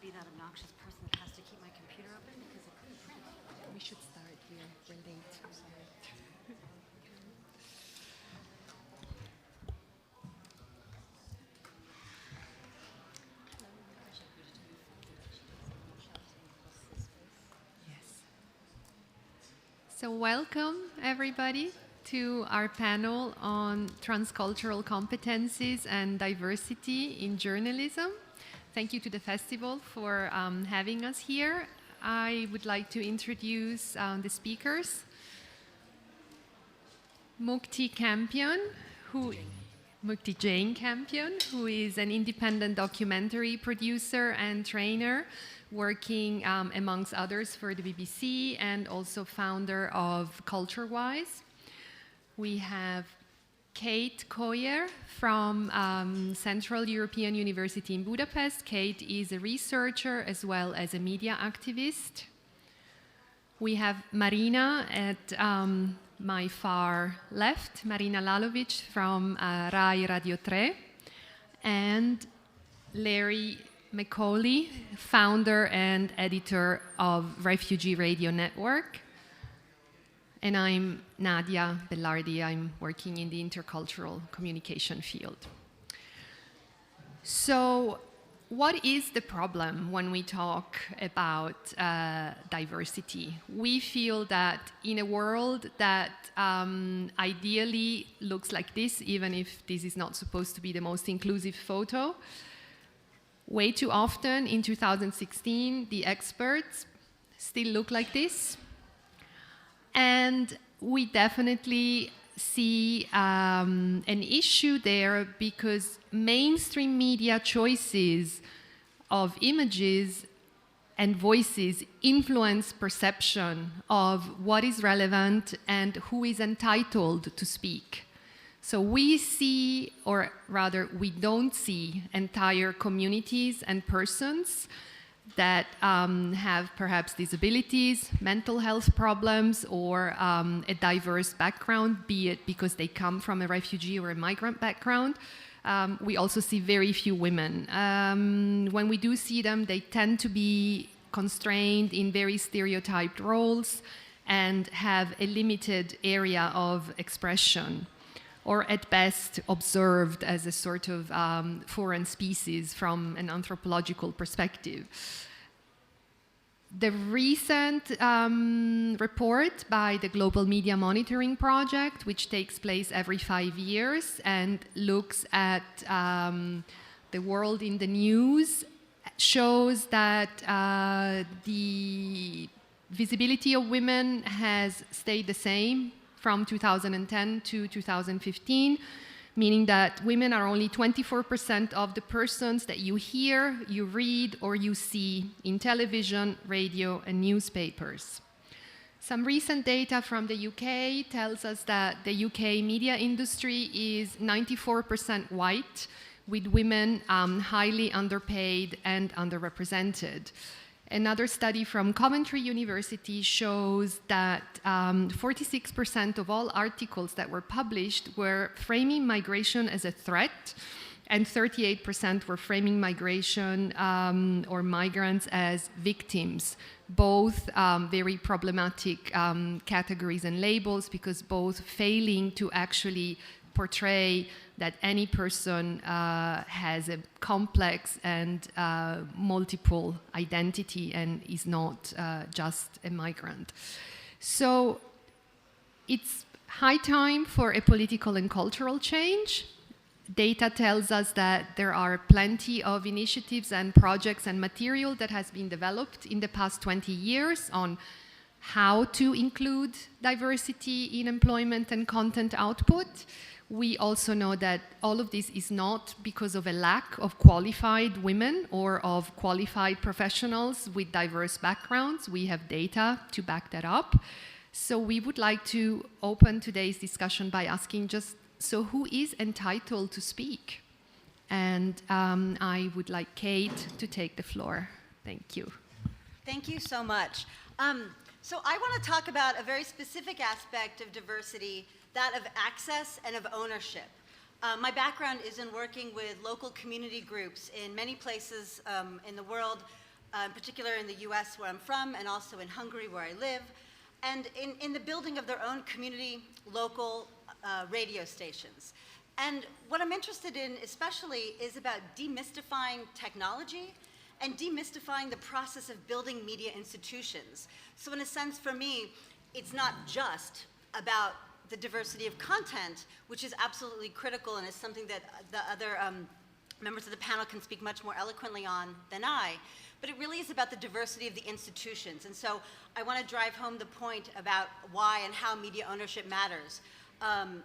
be that obnoxious person that has to keep my computer open because I couldn't print. We should start here. We're late. I'm sorry. So welcome, everybody, to our panel on transcultural competencies and diversity in journalism. Thank you to the festival for having us here. I would like to introduce the speakers. Mukti Campion, Mukti Jain Campion, who is an independent documentary producer and trainer, working amongst others for the BBC and also founder of CultureWise. We have Kate Coyer from Central European University in Budapest. Kate is a researcher as well as a media activist. We have Marina at my far left, Marina Lalovic from Rai Radio 3, and Larry McCauley, founder and editor of Refugee Radio Network. And I'm Nadia Bellardi. I'm working in the intercultural communication field. So what is the problem when we talk about diversity? We feel that in a world that ideally looks like this, even if this is not supposed to be the most inclusive photo, way too often in 2016, the experts still look like this. And we definitely see an issue there because mainstream media choices of images and voices influence perception of what is relevant and who is entitled to speak. So we see, or rather we don't see, entire communities and persons that have perhaps disabilities, mental health problems, or a diverse background, be it because they come from a refugee or a migrant background. We also see very few women. When we do see them, they tend to be constrained in very stereotyped roles and have a limited area of expression, or at best observed as a sort of foreign species from an anthropological perspective. The recent report by the Global Media Monitoring Project, which takes place every 5 years and looks at the world in the news, shows that the visibility of women has stayed the same from 2010 to 2015, meaning that women are only 24% of the persons that you hear, you read, or you see in television, radio, and newspapers. Some recent data from the UK tells us that the UK media industry is 94% white, with women highly underpaid and underrepresented. Another study from Coventry University shows that 46% of all articles that were published were framing migration as a threat, and 38% were framing migration or migrants as victims. Both very problematic categories and labels, because both failing to actually portray that any person has a complex and multiple identity and is not just a migrant. So it's high time for a political and cultural change. Data tells us that there are plenty of initiatives and projects and material that has been developed in the past 20 years on how to include diversity in employment and content output. We also know that all of this is not because of a lack of qualified women or of qualified professionals with diverse backgrounds. We have data to back that up. So we would like to open today's discussion by asking just, so who is entitled to speak? And I would like Kate to take the floor. Thank you. Thank you so much. So I want to talk about a very specific aspect of diversity, that of access and of ownership. My background is in working with local community groups in many places in the world, in particular in the US where I'm from, and also in Hungary where I live, and in the building of their own community, local radio stations. And what I'm interested in especially is about demystifying technology and demystifying the process of building media institutions. So in a sense, for me, it's not just about the diversity of content, which is absolutely critical and is something that the other members of the panel can speak much more eloquently on than I, but it really is about the diversity of the institutions. And so I want to drive home the point about why and how media ownership matters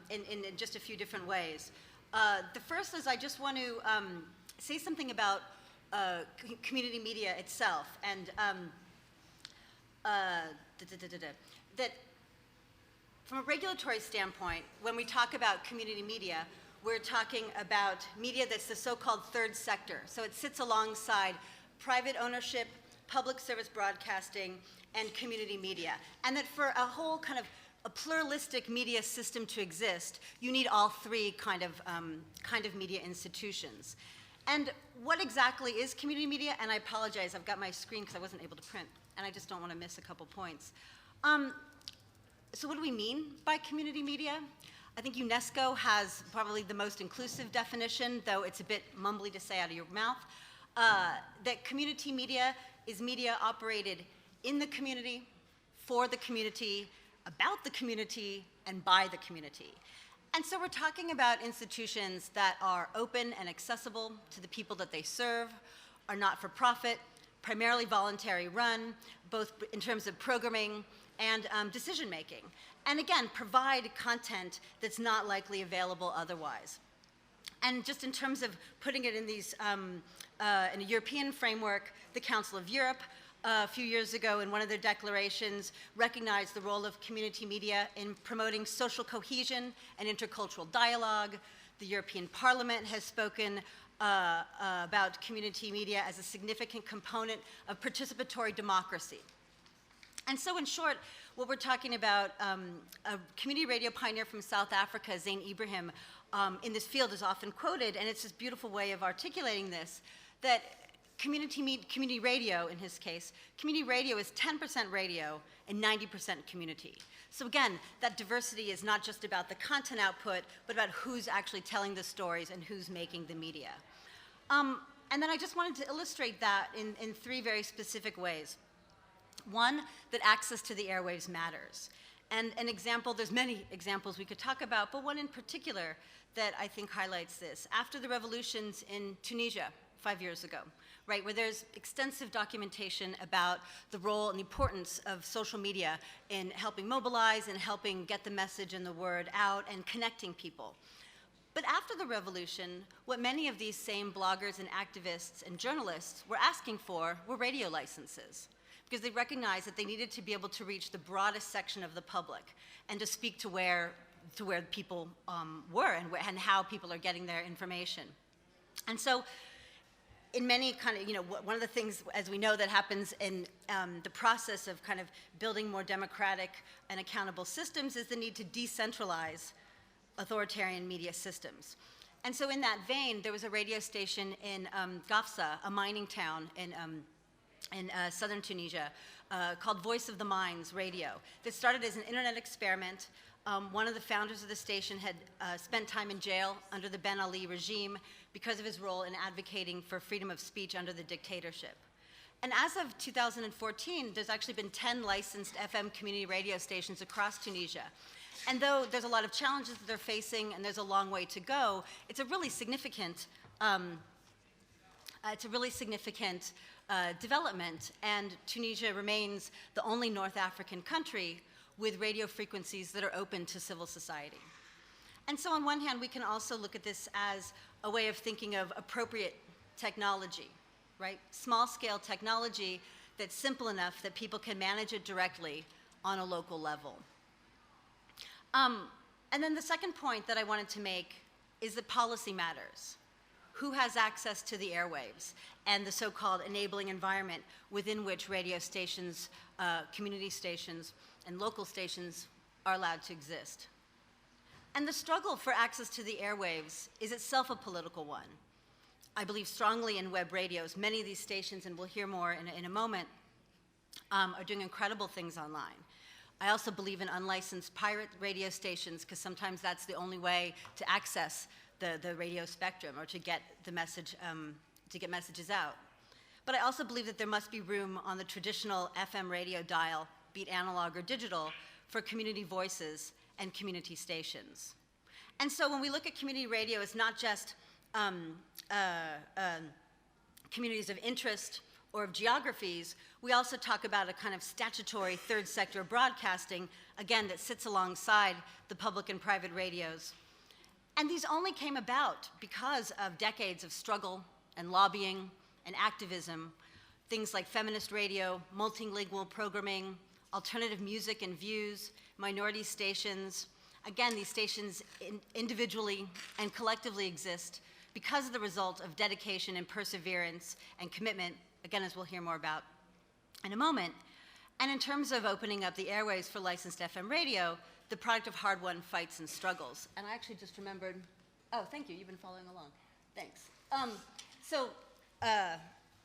in just a few different ways. The first is I just want to say something about community media itself, and that from a regulatory standpoint, when we talk about community media, we're talking about media that's the so-called third sector. So it sits alongside private ownership, public service broadcasting, and community media. And that for a whole kind of a pluralistic media system to exist, you need all three kind of media institutions. And what exactly is community media? And I apologize, I've got my screen because I wasn't able to print, and I just don't want to miss a couple points. So what do we mean by community media? I think UNESCO has probably the most inclusive definition, though it's a bit mumbly to say out of your mouth, that community media is media operated in the community, for the community, about the community, and by the community. And so we're talking about institutions that are open and accessible to the people that they serve, are not-for-profit, primarily voluntary run, both in terms of programming and decision-making. And again, provide content that's not likely available otherwise. And just in terms of putting it in these, in a European framework, the Council of Europe, a few years ago in one of their declarations recognized the role of community media in promoting social cohesion and intercultural dialogue. The European Parliament has spoken about community media as a significant component of participatory democracy. And so in short, what we're talking about, a community radio pioneer from South Africa, Jain Ibrahim, in this field is often quoted, and it's this beautiful way of articulating this, that community radio, in his case, community radio is 10% radio and 90% community. So again, that diversity is not just about the content output, but about who's actually telling the stories and who's making the media. And then I just wanted to illustrate that in three very specific ways. One, that access to the airwaves matters. And an example, there's many examples we could talk about, but one in particular that I think highlights this. After the revolutions in Tunisia 5 years ago, right, where there's extensive documentation about the role and the importance of social media in helping mobilize and helping get the message and the word out and connecting people. But after the revolution, what many of these same bloggers and activists and journalists were asking for were radio licenses, because they recognized that they needed to be able to reach the broadest section of the public and to speak to where people were and how people are getting their information. And so in many kind of, one of the things, as we know, that happens in the process of kind of building more democratic and accountable systems is the need to decentralize authoritarian media systems. And so in that vein, there was a radio station in Gafsa, a mining town in southern Tunisia, called Voice of the Mines Radio, that started as an internet experiment. One of the founders of the station had spent time in jail under the Ben Ali regime because of his role in advocating for freedom of speech under the dictatorship. And as of 2014, there's actually been 10 licensed FM community radio stations across Tunisia. And though there's a lot of challenges that they're facing and there's a long way to go, it's a really significant development, and Tunisia remains the only North African country with radio frequencies that are open to civil society. And so on one hand, we can also look at this as a way of thinking of appropriate technology, right? Small-scale technology that's simple enough that people can manage it directly on a local level. And then the second point that I wanted to make is that policy matters. Who has access to the airwaves and the so-called enabling environment within which radio stations, community stations, and local stations are allowed to exist. And the struggle for access to the airwaves is itself a political one. I believe strongly in web radios. Many of these stations, and we'll hear more in a moment, are doing incredible things online. I also believe in unlicensed pirate radio stations, because sometimes that's the only way to access the radio spectrum or to get the message, to get messages out. But I also believe that there must be room on the traditional FM radio dial, be it analog or digital, for community voices and community stations. And so when we look at community radio, it's not just communities of interest or of geographies. We also talk about a kind of statutory third sector broadcasting, again, that sits alongside the public and private radios. And these only came about because of decades of struggle and lobbying and activism, things like feminist radio, multilingual programming, alternative music and views, minority stations. Again, these stations individually and collectively exist because of the result of dedication and perseverance and commitment, again, as we'll hear more about in a moment. And in terms of opening up the airways for licensed FM radio, the product of hard-won fights and struggles. And I actually just remembered, oh, thank you, you've been following along. Thanks.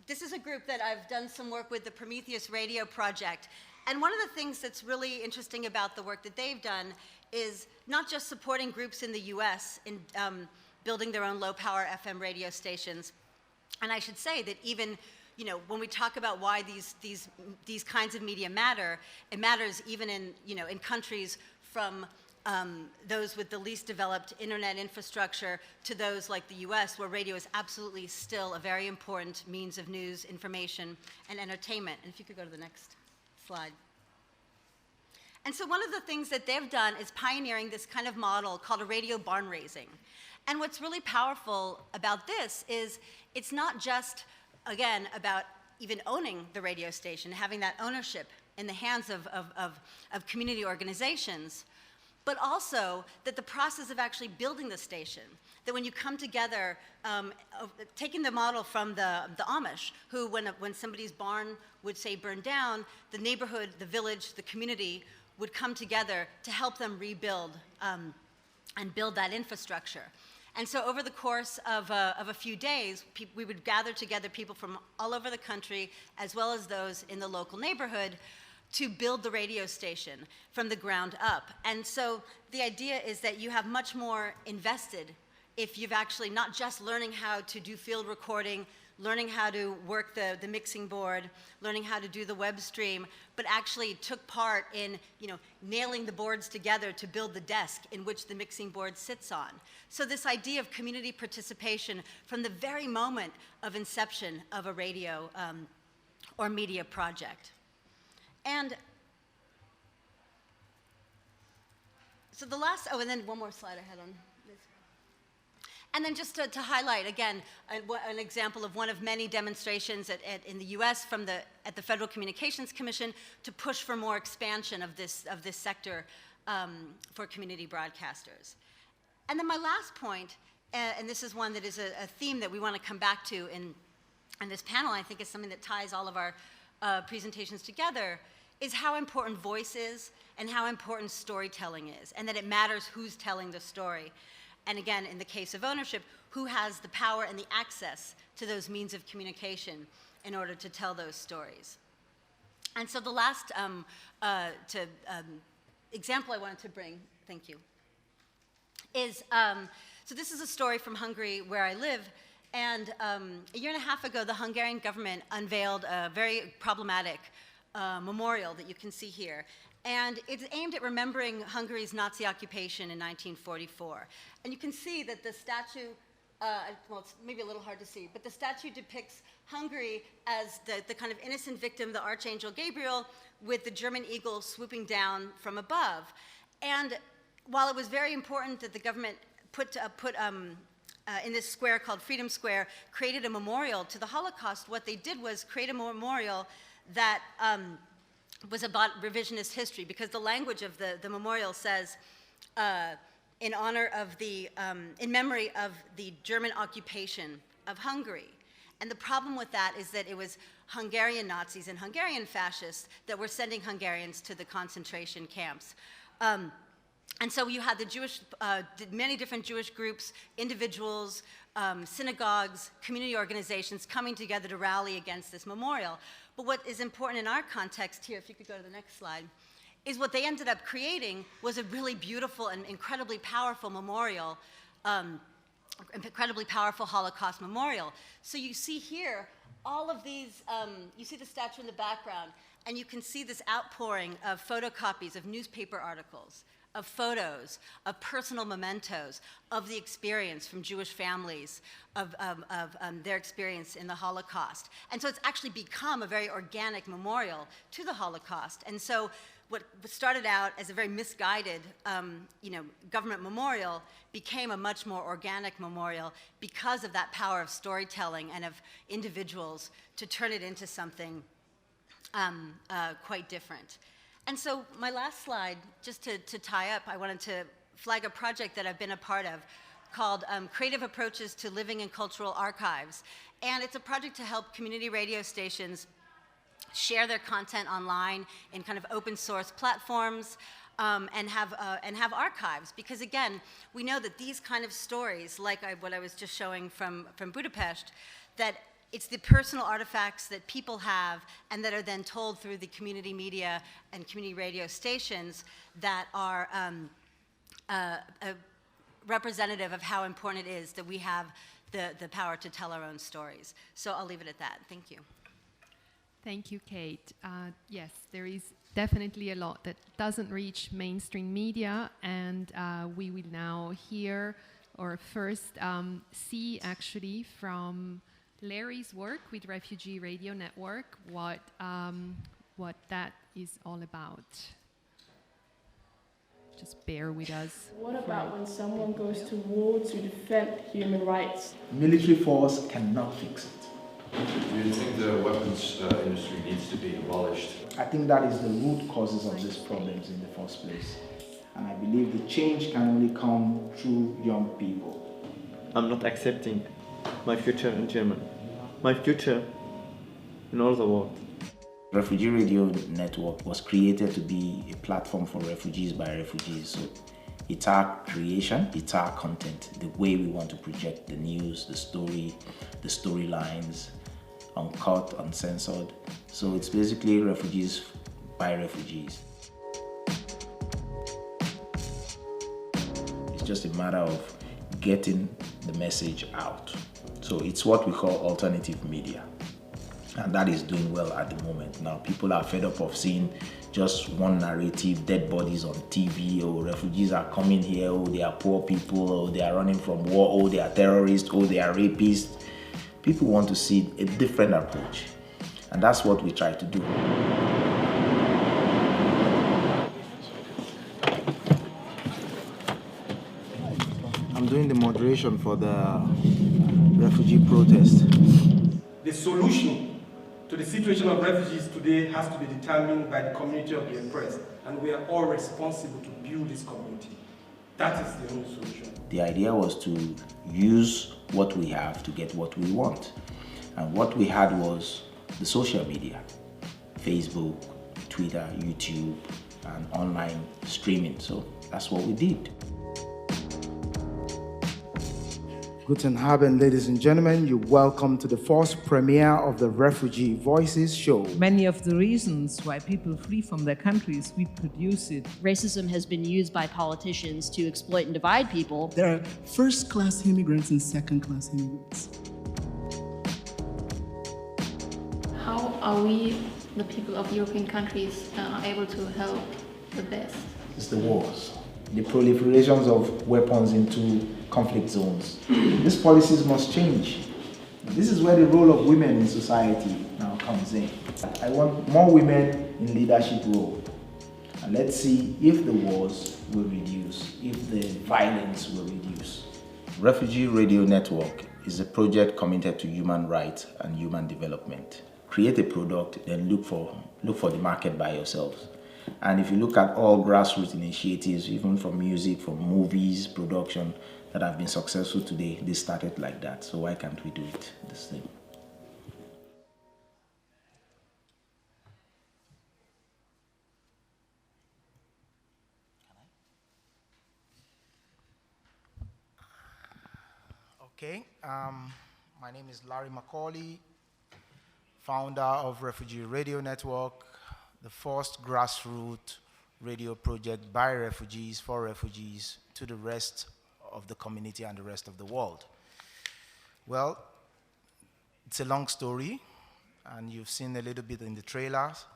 This is a group that I've done some work with, the Prometheus Radio Project. And one of the things that's really interesting about the work that they've done is not just supporting groups in the US in building their own low-power FM radio stations. And I should say that even, you know, when we talk about why these kinds of media matter, it matters even in, you know, in countries from those with the least developed internet infrastructure to those like the US, where radio is absolutely still a very important means of news, information, and entertainment. And if you could go to the next slide. And so one of the things that they've done is pioneering this kind of model called a radio barn raising. And what's really powerful about this is it's not just, again, about even owning the radio station, having that ownership in the hands of community organizations, but also that the process of actually building the station, that when you come together, taking the model from the Amish, who when somebody's barn would say burn down, the neighborhood, the village, the community would come together to help them rebuild and build that infrastructure. And so over the course of a few days, we would gather together people from all over the country, as well as those in the local neighborhood, to build the radio station from the ground up. And so the idea is that you have much more invested if you've actually not just learning how to do field recording, learning how to work the mixing board, learning how to do the web stream, but actually took part in, you know, nailing the boards together to build the desk in which the mixing board sits on. So this idea of community participation from the very moment of inception of a radio or media project. And so the last, oh, and then one more slide I had on this. And then just to highlight, again, an example of one of many demonstrations in the US at the Federal Communications Commission to push for more expansion of this sector for community broadcasters. And then my last point, and this is one that is a theme that we want to come back to in this panel, I think is something that ties all of our presentations together, is how important voice is and how important storytelling is, and that it matters who's telling the story. And again, in the case of ownership, who has the power and the access to those means of communication in order to tell those stories. And so the last example I wanted to bring, thank you, is, so this is a story from Hungary where I live. And a year and a half ago, the Hungarian government unveiled a very problematic memorial that you can see here. And it's aimed at remembering Hungary's Nazi occupation in 1944. And you can see that the statue, well, it's maybe a little hard to see, but the statue depicts Hungary as the kind of innocent victim, the Archangel Gabriel, with the German eagle swooping down from above. And while it was very important that the government put in this square called Freedom Square, created a memorial to the Holocaust, what they did was create a memorial that was about revisionist history, because the language of the memorial says, in honor of in memory of the German occupation of Hungary. And the problem with that is that it was Hungarian Nazis and Hungarian fascists that were sending Hungarians to the concentration camps. And so you had the many different Jewish groups, individuals, synagogues, community organizations coming together to rally against this memorial. But what is important in our context here, if you could go to the next slide, is what they ended up creating was a really beautiful and incredibly powerful memorial, incredibly powerful Holocaust memorial. So you see here all of these, you see the statue in the background, and you can see this outpouring of photocopies of newspaper articles, of photos, of personal mementos, of the experience from Jewish families, of their experience in the Holocaust. And so it's actually become a very organic memorial to the Holocaust. And so what started out as a very misguided government memorial became a much more organic memorial because of that power of storytelling and of individuals to turn it into something quite different. And so my last slide, just to tie up, I wanted to flag a project that I've been a part of called Creative Approaches to Living in Cultural Archives. And it's a project to help community radio stations share their content online in kind of open source platforms and have archives. Because again, we know that these kind of stories, like what I was just showing from Budapest, that it's the personal artifacts that people have and that are then told through the community media and community radio stations that are representative of how important it is that we have the power to tell our own stories. So I'll leave it at that. Thank you. Thank you, Kate. Yes, there is definitely a lot that doesn't reach mainstream media, and we will now hear or first see actually from Larry's work with Refugee Radio Network, what that is all about. Just bear with us. What about when someone goes to war to defend human rights? Military force cannot fix it. Do you think the weapons industry needs to be abolished? I think that is the root causes of these problems in the first place. And I believe the change can only come through young people. I'm not accepting my future in Germany. My future in all the world. Refugee Radio Network was created to be a platform for refugees by refugees. So it's our creation, it's our content, the way we want to project the news, the story, the storylines, uncut, uncensored. So it's basically refugees by refugees. It's just a matter of getting the message out. So it's what we call alternative media. And that is doing well at the moment. Now people are fed up of seeing just one narrative, dead bodies on TV, or refugees are coming here, or they are poor people, or they are running from war, or they are terrorists, or they are rapists. People want to see a different approach. And that's what we try to do. I'm doing the moderation for the refugee protest. The solution to the situation of refugees today has to be determined by the community of the oppressed, and we are all responsible to build this community. That is the only solution. The idea was to use what we have to get what we want. And what we had was the social media, Facebook, Twitter, YouTube, and online streaming. So that's what we did. Guten Abend, ladies and gentlemen. You're welcome to the first premiere of the Refugee Voices show. Many of the reasons why people flee from their countries, we produce it. Racism has been used by politicians to exploit and divide people. There are first-class immigrants and second-class immigrants. How are we, the people of European countries, able to help with this? It's the wars, the proliferations of weapons into conflict zones. These policies must change. This is where the role of women in society now comes in. I want more women in leadership role. And let's see if the wars will reduce, if the violence will reduce. Refugee Radio Network is a project committed to human rights and human development. Create a product, then look for the market by yourselves. And if you look at all grassroots initiatives, even from music, from movies, production, that have been successful today, they started like that. So why can't we do it the same? Okay, my name is Larry McCauley, founder of Refugee Radio Network, the first grassroots radio project by refugees, for refugees, to the rest of the community and the rest of the world. Well, it's a long story, and you've seen a little bit in the trailers,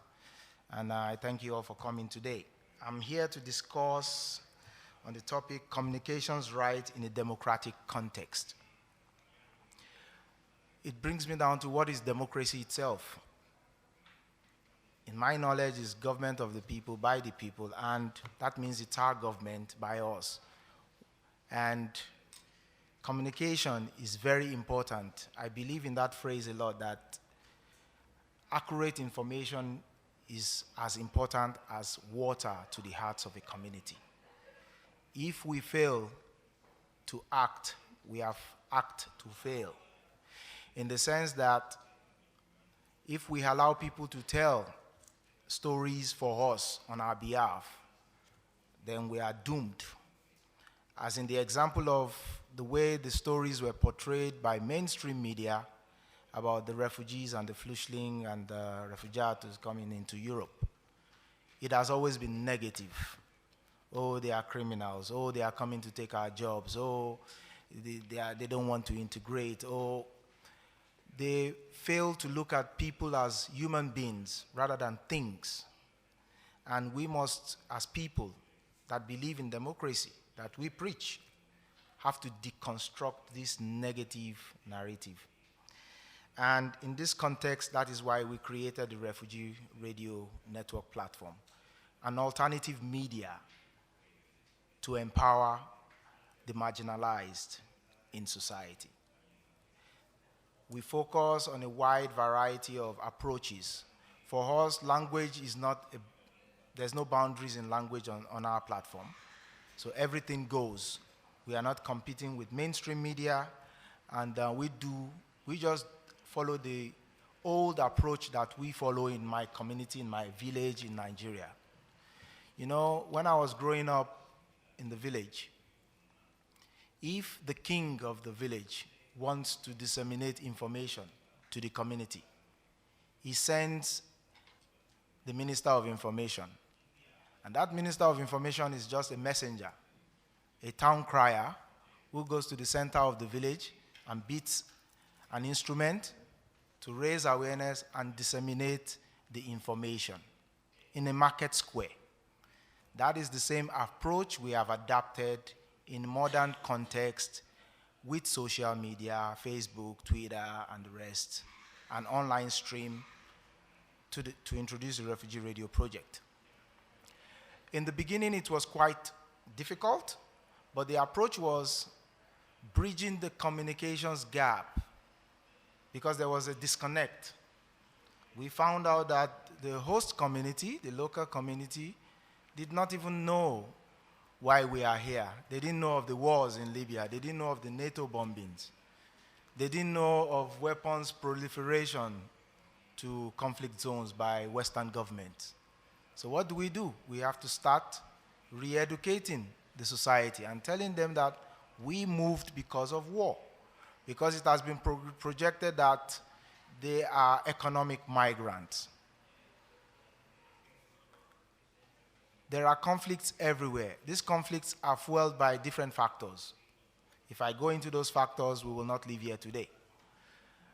and I thank you all for coming today. I'm here to discuss on the topic, communications right in a democratic context. It brings me down to what is democracy itself. In my knowledge, it's government of the people, by the people, and that means it's our government by us. And communication is very important. I believe in that phrase a lot, that accurate information is as important as water to the hearts of a community. If we fail to act, we have act to fail. In the sense that if we allow people to tell stories for us on our behalf, then we are doomed. As in the example of the way the stories were portrayed by mainstream media about the refugees and the Flüchtling and the refugees coming into Europe. It has always been negative. Oh, they are criminals. Oh, they are coming to take our jobs. Oh, they don't want to integrate. Oh, they fail to look at people as human beings rather than things. And we must, as people that believe in democracy, that we preach, have to deconstruct this negative narrative. And in this context, that is why we created the Refugee Radio Network platform, an alternative media to empower the marginalized in society. We focus on a wide variety of approaches. For us, language is not, there's no boundaries in language on our platform. So everything goes. We are not competing with mainstream media, and we just follow the old approach that we follow in my community, in my village in Nigeria. You know, when I was growing up in the village, if the king of the village wants to disseminate information to the community, he sends the Minister of Information. And that Minister of Information is just a messenger, a town crier who goes to the center of the village and beats an instrument to raise awareness and disseminate the information in a market square. That is the same approach we have adapted in modern context with social media, Facebook, Twitter, and the rest, an online stream to introduce the Refugee Radio project. In the beginning, it was quite difficult, but the approach was bridging the communications gap because there was a disconnect. We found out that the host community, the local community, did not even know why we are here. They didn't know of the wars in Libya. They didn't know of the NATO bombings. They didn't know of weapons proliferation to conflict zones by Western governments. So what do? We have to start re-educating the society and telling them that we moved because of war, because it has been projected that they are economic migrants. There are conflicts everywhere. These conflicts are fueled by different factors. If I go into those factors, we will not live here today.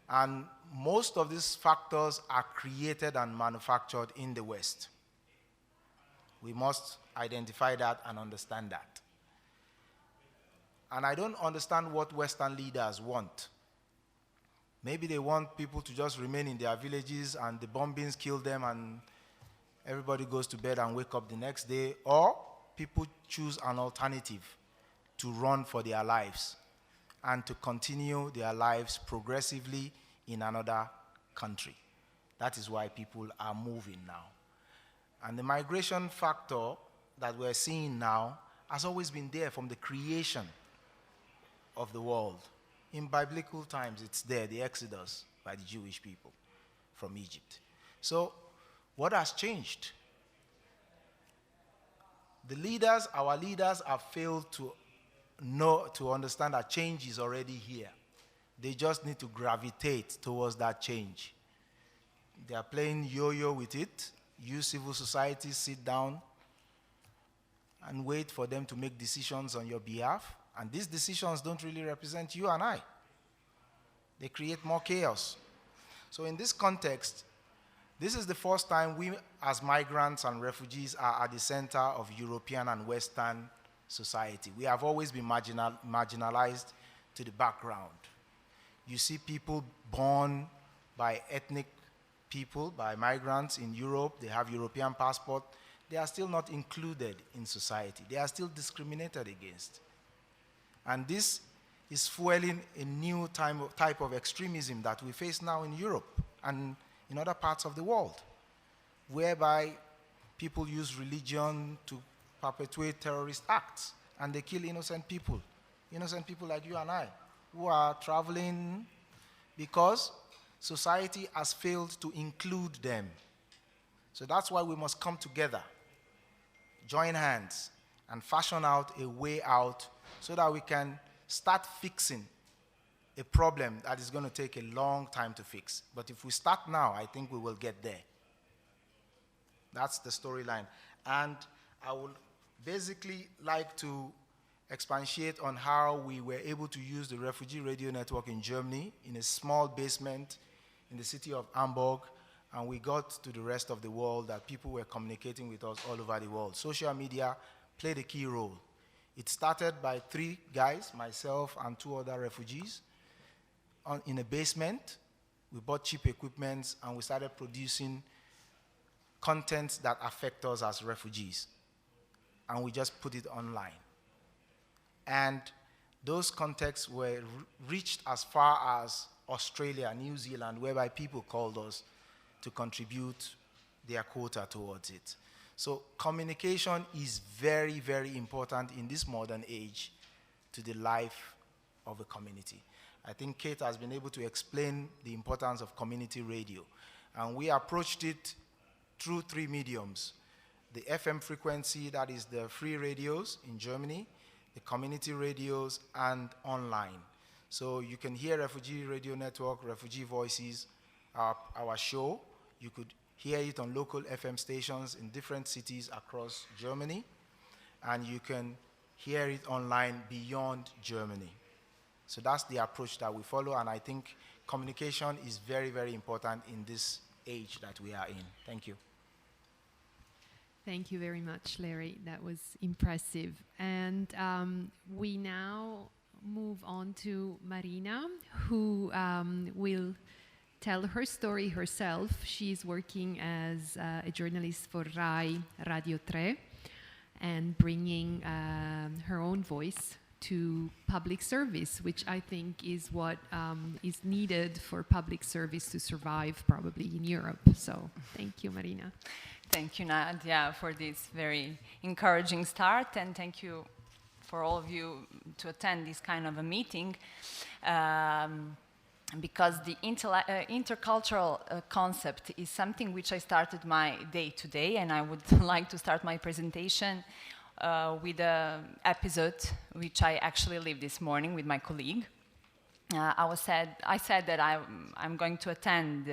And most of these factors are created and manufactured in the West. We must identify that and understand that. And I don't understand what Western leaders want. Maybe they want people to just remain in their villages and the bombings kill them and everybody goes to bed and wake up the next day, or people choose an alternative to run for their lives and to continue their lives progressively in another country. That is why people are moving now. And the migration factor that we're seeing now has always been there from the creation of the world. In biblical times, it's there, the Exodus by the Jewish people from Egypt. So, what has changed? The leaders, our leaders, have failed to understand that change is already here. They just need to gravitate towards that change. They are playing yo-yo with it. You civil society sit down and wait for them to make decisions on your behalf. And these decisions don't really represent you and I. They create more chaos. So in this context, this is the first time we as migrants and refugees are at the center of European and Western society. We have always been marginalized to the background. You see people born by ethnic people, by migrants in Europe, they have European passport, they are still not included in society. They are still discriminated against. And this is fueling a new type of extremism that we face now in Europe and in other parts of the world, whereby people use religion to perpetuate terrorist acts, and they kill innocent people like you and I, who are traveling because society has failed to include them. So that's why we must come together, join hands, and fashion out a way out so that we can start fixing a problem that is going to take a long time to fix. But if we start now, I think we will get there. That's the storyline. And I would basically like to expatiate on how we were able to use the Refugee Radio Network in Germany in a small basement in the city of Hamburg, and we got to the rest of the world that people were communicating with us all over the world. Social media played a key role. It started by 3 guys, myself and 2 other refugees, in a basement. We bought cheap equipment and we started producing content that affect us as refugees. And we just put it online. And those contexts were reached as far as Australia, New Zealand, whereby people called us to contribute their quota towards it. So communication is very, very important in this modern age to the life of a community. I think Kate has been able to explain the importance of community radio. And we approached it through 3 mediums. The FM frequency, that is the free radios in Germany, the community radios, and online. So you can hear Refugee Radio Network, Refugee Voices, our show. You could hear it on local FM stations in different cities across Germany, and you can hear it online beyond Germany. So that's the approach that we follow, and I think communication is very, very important in this age that we are in. Thank you. Thank you very much, Larry. That was impressive. And we now move on to Marina, who will tell her story herself. She's working as a journalist for Rai Radio 3 and bringing her own voice to public service, which I think is what is needed for public service to survive probably in Europe. So thank you, Marina. Thank you, Nadia, for this very encouraging start, and thank you for all of you to attend this kind of a meeting. Because the intercultural concept is something which I started my day today, and I would like to start my presentation with an episode which I actually lived this morning with my colleague. I said that I'm going to attend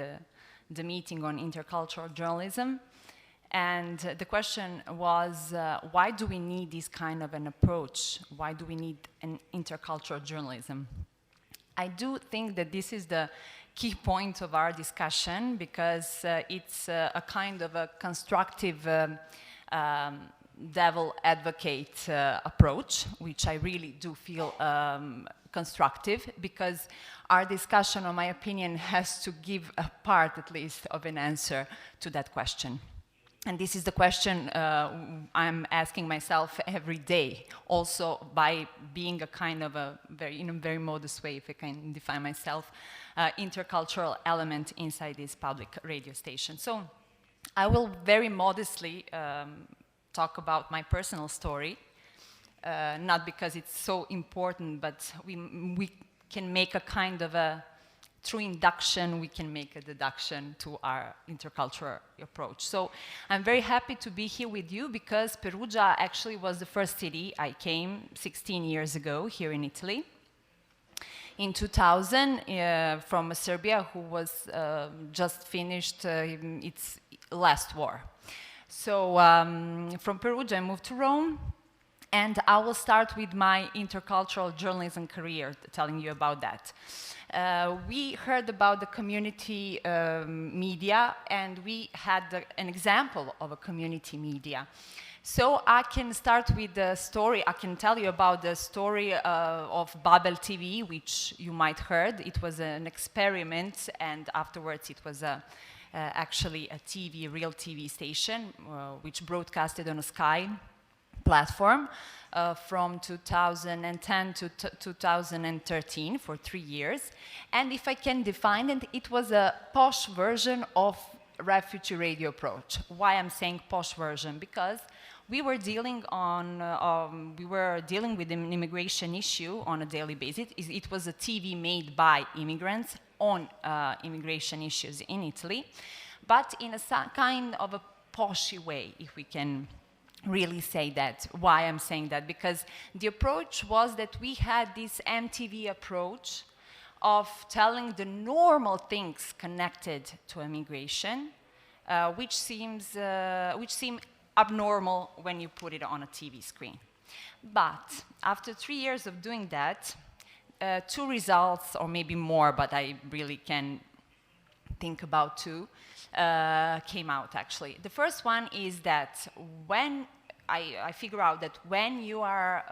the meeting on intercultural journalism, and the question was, why do we need this kind of an approach? Why do we need an intercultural journalism? I do think that this is the key point of our discussion, because it's a kind of a constructive devil advocate approach, which I really do feel constructive, because our discussion, in my opinion, has to give a part, at least, of an answer to that question. And this is the question I'm asking myself every day, also by being a kind of a in a very modest way, if I can define myself, intercultural element inside this public radio station. So I will very modestly talk about my personal story, not because it's so important, but we can make a kind of a, through induction, we can make a deduction to our intercultural approach. So I'm very happy to be here with you, because Perugia actually was the first city I came 16 years ago here in Italy. in 2000 from Serbia, who was just finished its last war. So from Perugia, I moved to Rome, and I will start with my intercultural journalism career, telling you about that. We heard about the community media, and we had an example of a community media. So I can start with the story. I can tell you about the story of Babel TV, which you might heard. It was an experiment, and afterwards it was actually a TV, real TV station, which broadcasted on a Sky platform from 2010 to 2013 for 3 years. And if I can define it, it was a posh version of refugee radio approach. Why I'm saying posh version? Because we were dealing with an immigration issue on a daily basis. It was a TV made by immigrants on immigration issues in Italy, but in a kind of a poshy way, if we can really say that. Why I'm saying that? Because the approach was that we had this MTV approach of telling the normal things connected to immigration, which seem abnormal when you put it on a TV screen. But after 3 years of doing that, 2 results, or maybe more, but I really can think about 2, came out actually. The first one is that when I figure out that when you are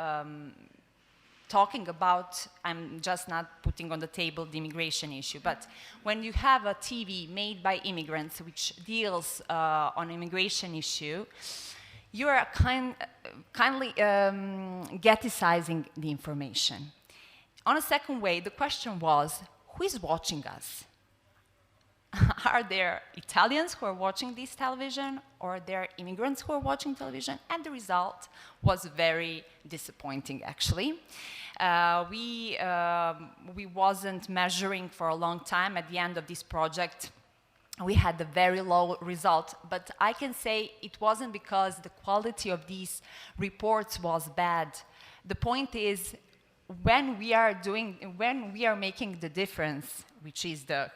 talking about, I'm just not putting on the table the immigration issue, but when you have a TV made by immigrants which deals on immigration issue, you are kindly ghetticizing the information. On a second way, the question was, who is watching us? Are there Italians who are watching this television, or are there immigrants who are watching television? And the result was very disappointing, actually. We wasn't measuring for a long time. At the end of this project, we had a very low result, but I can say it wasn't because the quality of these reports was bad. The point is, when we are making the difference, which is the,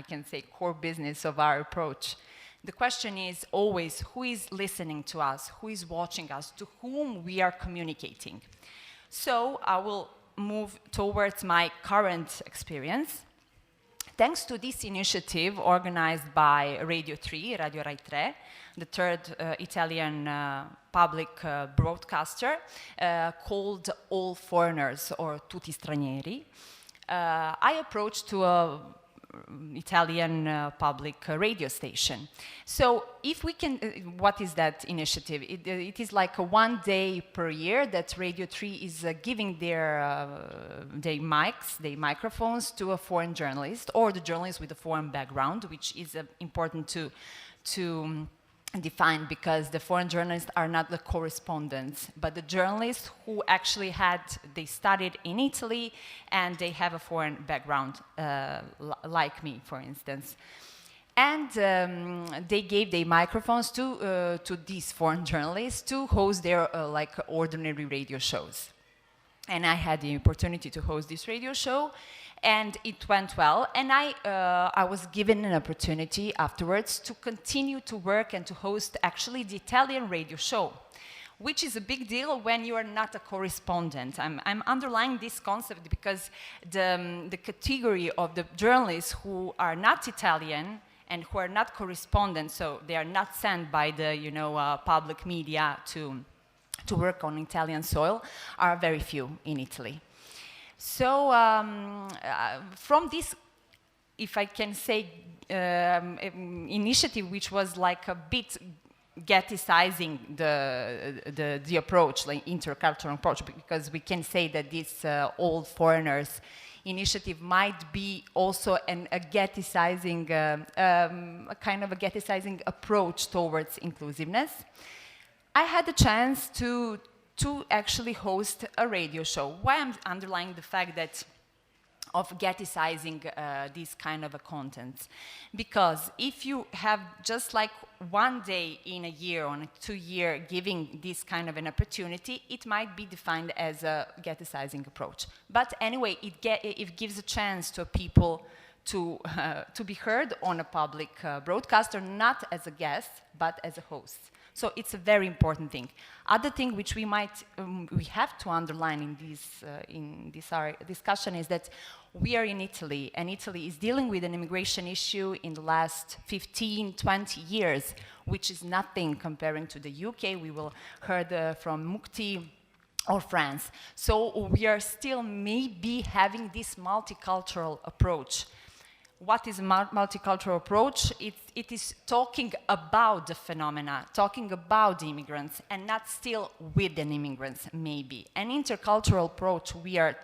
I can say, core business of our approach, the question is always who is listening to us, who is watching us, to whom we are communicating. So I will move towards my current experience. Thanks to this initiative organized by Radio 3, Radio Rai 3, the third Italian public broadcaster, called All Foreigners, or Tutti Stranieri, I approached to an Italian public radio station. So if we can, what is that initiative? It is like a 1 day per year that Radio 3 is giving their microphones to a foreign journalist, or the journalist with a foreign background, which is important to define, because the foreign journalists are not the correspondents, but the journalists who actually they studied in Italy and they have a foreign background, like me, for instance. And they gave their microphones to these foreign journalists to host their like ordinary radio shows. And I had the opportunity to host this radio show, and it went well. And I was given an opportunity afterwards to continue to work and to host actually the Italian radio show, which is a big deal when you are not a correspondent. I'm underlying this concept because the category of the journalists who are not Italian and who are not correspondents, so they are not sent by the public media to work on Italian soil, are very few in Italy. So from this, if I can say, initiative, which was like a bit ghetticizing the approach, like intercultural approach, because we can say that this All Foreigners initiative might be also a ghetticizing, a kind of a ghetticizing approach towards inclusiveness. I had the chance to actually host a radio show. Why I'm underlying the fact that Geticizing this kind of a content. Because if you have just like one day in a year or 2 year giving this kind of an opportunity, it might be defined as a Geticizing approach. But anyway, it gives a chance to people to be heard on a public broadcaster, not as a guest, but as a host. So it's a very important thing. Other thing which we have to underline in this our discussion is that we are in Italy, and Italy is dealing with an immigration issue in the last 15, 20 years, which is nothing comparing to the UK. We will heard from Mukti or France. So we are still maybe having this multicultural approach. What is a multicultural approach? It is talking about the phenomena, talking about the immigrants, and not still with the immigrants, maybe. An intercultural approach we are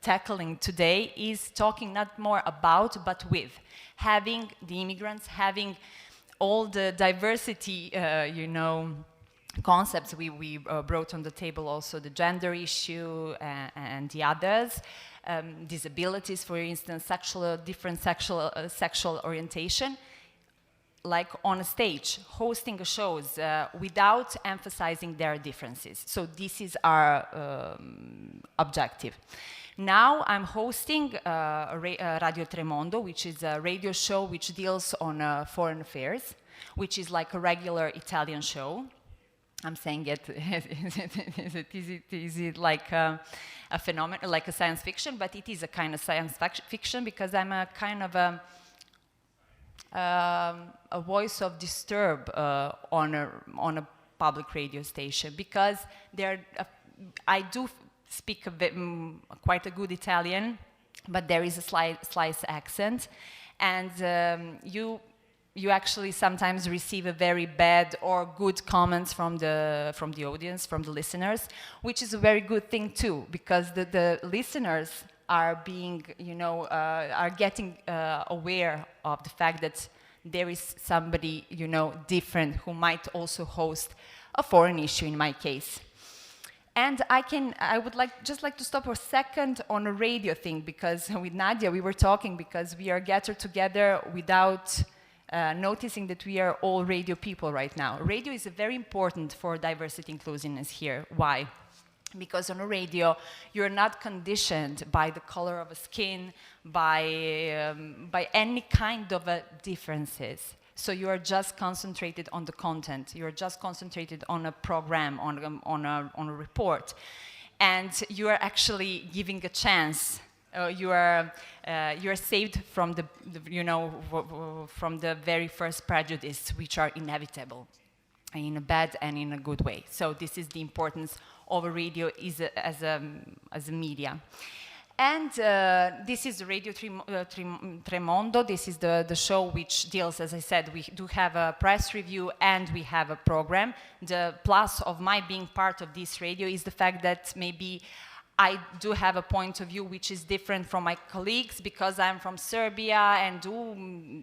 tackling today is talking not more about, but with. Having the immigrants, having all the diversity, concepts we brought on the table, also the gender issue and the others. Disabilities, for instance, different sexual orientation, like on a stage, hosting shows without emphasizing their differences. So this is our objective. Now I'm hosting Radio Tremondo, which is a radio show which deals on foreign affairs, which is like a regular Italian show. I'm saying it, is it like a phenomenon, like a science fiction, but it is a kind of science fiction because I'm a kind of a voice of disturb on a public radio station, because I do speak a bit, quite a good Italian, but there is a slight accent, and you actually sometimes receive a very bad or good comments from the audience, from the listeners, which is a very good thing too, because the listeners are being, are getting aware of the fact that there is somebody, different who might also host a foreign issue in my case. And I would just like to stop for a second on a radio thing, because with Nadia we were talking, because we are gathered together without noticing that we are all radio people right now. Radio is very important for diversity inclusiveness here. Why? Because on a radio, you're not conditioned by the color of a skin, by any kind of differences. So you are just concentrated on the content. You are just concentrated on a program, on a report. And you are actually giving a chance. You are saved from from the very first prejudice, which are inevitable, in a bad and in a good way. So this is the importance of a radio as a media. And this is Radio Tremondo. This is the show which deals, as I said, we do have a press review and we have a program. The plus of my being part of this radio is the fact that maybe I do have a point of view which is different from my colleagues, because I'm from Serbia and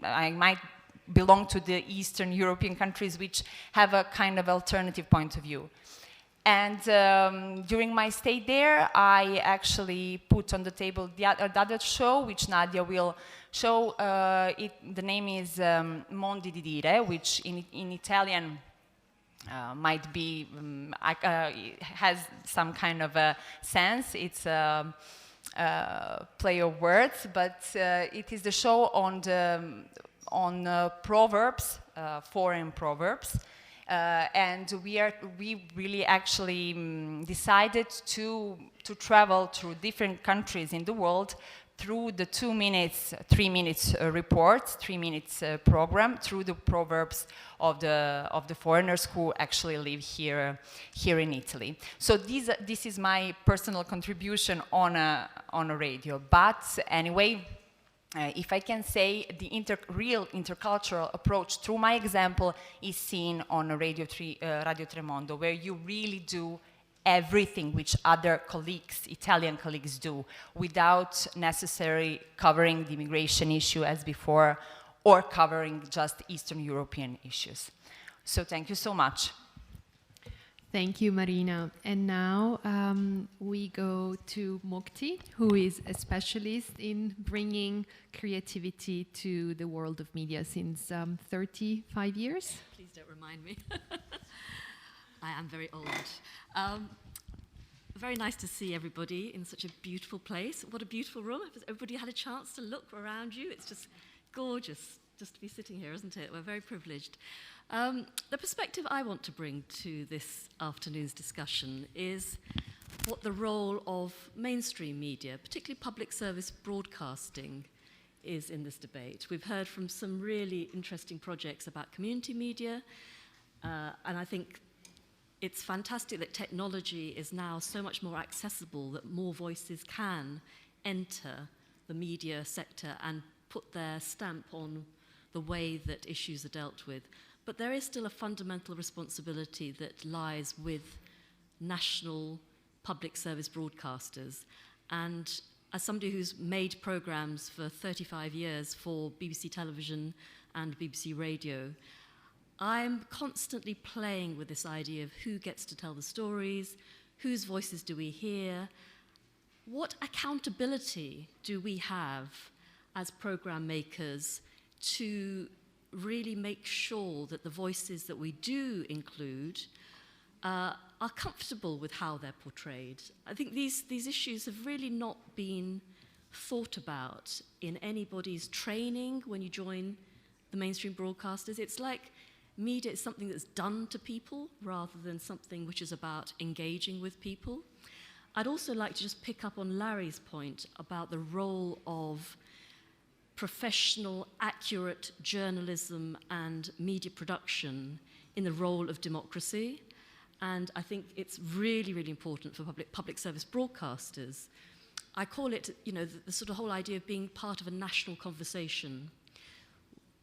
I might belong to the Eastern European countries which have a kind of alternative point of view. And during my stay there, I actually put on the table the other show, which Nadia will show. The name is Mondi di Dire, which in Italian might be, has some kind of a sense. It's a play of words, but it is the show on proverbs, foreign proverbs. And we really actually decided to travel through different countries in the world through the 2 minutes, 3 minutes reports, 3 minutes program, through the proverbs of the foreigners who actually live here in Italy. So this is my personal contribution on a radio. But anyway, if I can say, the real intercultural approach through my example is seen on a Radio Tremondo, where you really do everything which other colleagues, Italian colleagues, do, without necessarily covering the immigration issue as before, or covering just Eastern European issues. So thank you so much. Thank you, Marina. And now we go to Mukti, who is a specialist in bringing creativity to the world of media since 35 years. Please don't remind me. I am very old. Very nice to see everybody in such a beautiful place. What a beautiful room. Has everybody had a chance to look around you? It's just gorgeous just to be sitting here, isn't it? We're very privileged. The perspective I want to bring to this afternoon's discussion is what the role of mainstream media, particularly public service broadcasting, is in this debate. We've heard from some really interesting projects about community media, and I think it's fantastic that technology is now so much more accessible that more voices can enter the media sector and put their stamp on the way that issues are dealt with. But there is still a fundamental responsibility that lies with national public service broadcasters. And as somebody who's made programs for 35 years for BBC Television and BBC Radio, I'm constantly playing with this idea of who gets to tell the stories, whose voices do we hear, what accountability do we have as program makers to really make sure that the voices that we do include are comfortable with how they're portrayed. I think these issues have really not been thought about in anybody's training when you join the mainstream broadcasters. It's like media is something that's done to people rather than something which is about engaging with people. I'd also like to just pick up on Larry's point about the role of professional, accurate journalism and media production in the role of democracy. And I think it's really, really important for public service broadcasters. I call it, the sort of whole idea of being part of a national conversation.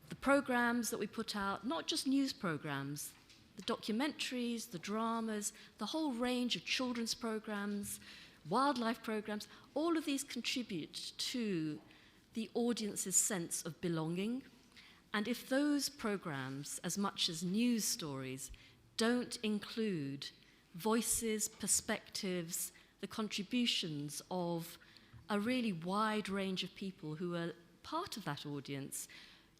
The programs that we put out, not just news programs, the documentaries, the dramas, the whole range of children's programs, wildlife programs, all of these contribute to the audience's sense of belonging. And if those programs, as much as news stories, don't include voices, perspectives, the contributions of a really wide range of people who are part of that audience,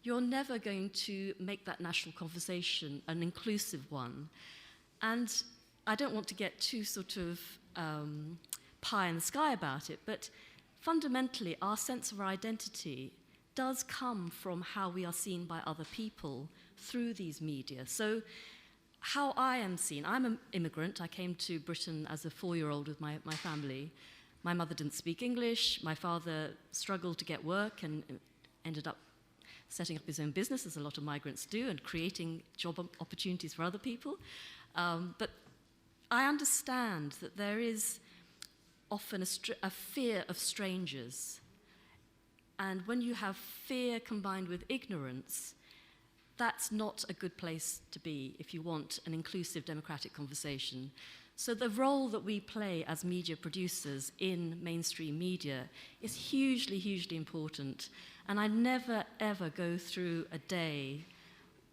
you're never going to make that national conversation an inclusive one. And I don't want to get too sort of pie in the sky about it, but fundamentally, our sense of our identity does come from how we are seen by other people through these media. So how I am seen, I'm an immigrant. I came to Britain as a 4-year-old with my family. My mother didn't speak English. My father struggled to get work and ended up setting up his own business, as a lot of migrants do, and creating job opportunities for other people. But I understand that there is often a fear of strangers. And when you have fear combined with ignorance, that's not a good place to be if you want an inclusive democratic conversation. So the role that we play as media producers in mainstream media is hugely, hugely important. And I never, ever go through a day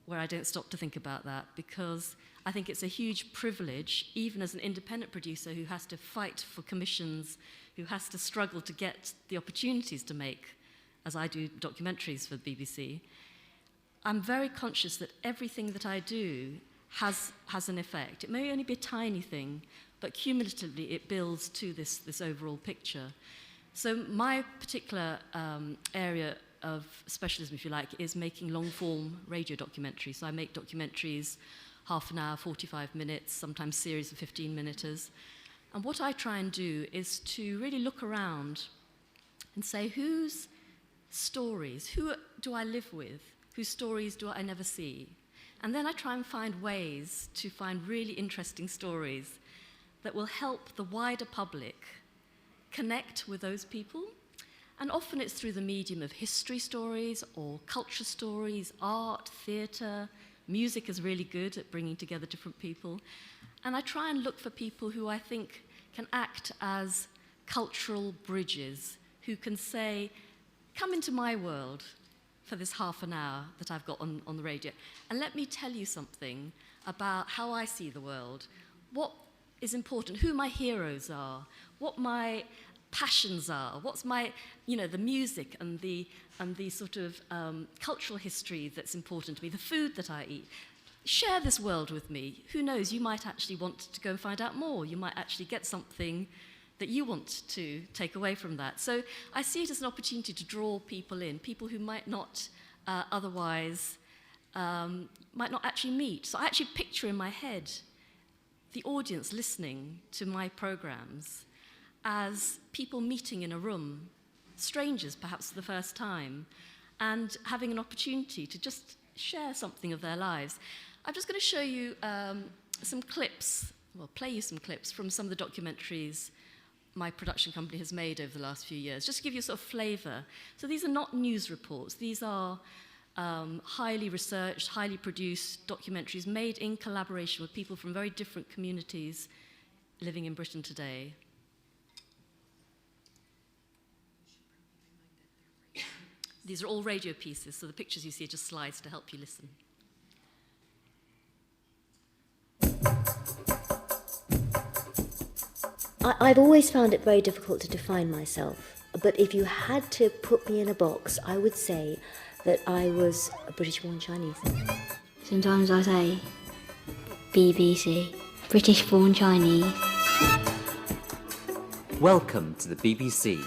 where I don't stop to think about that, because I think it's a huge privilege, even as an independent producer who has to fight for commissions, who has to struggle to get the opportunities to make, as I do documentaries for the BBC. I'm very conscious that everything that I do has an effect. It may only be a tiny thing, but cumulatively it builds to this overall picture. So my particular area of specialism, if you like, is making long-form radio documentaries. So I make documentaries, half an hour, 45 minutes, sometimes series of 15-minuters. And what I try and do is to really look around and say, whose stories, who do I live with, whose stories do I never see? And then I try and find ways to find really interesting stories that will help the wider public connect with those people. And often it's through the medium of history stories or culture stories, art, theatre. Music is really good at bringing together different people. And I try and look for people who I think can act as cultural bridges, who can say, come into my world for this half an hour that I've got on the radio, and let me tell you something about how I see the world, what is important, who my heroes are, what my passions are, what's my, the music and the sort of cultural history that's important to me, the food that I eat. Share this world with me. Who knows, you might actually want to go and find out more. You might actually get something that you want to take away from that. So I see it as an opportunity to draw people in, people who might not otherwise, might not actually meet. So I actually picture in my head the audience listening to my programs as people meeting in a room, strangers perhaps for the first time, and having an opportunity to just share something of their lives. I'm just going to show you some clips, play you some clips from some of the documentaries my production company has made over the last few years, just to give you a sort of flavour. So these are not news reports. These are highly researched, highly produced documentaries made in collaboration with people from very different communities living in Britain today. These are all radio pieces, so the pictures you see are just slides to help you listen. I've always found it very difficult to define myself, but if you had to put me in a box, I would say that I was a British-born Chinese. Sometimes I say BBC, British-born Chinese. Welcome to the BBC.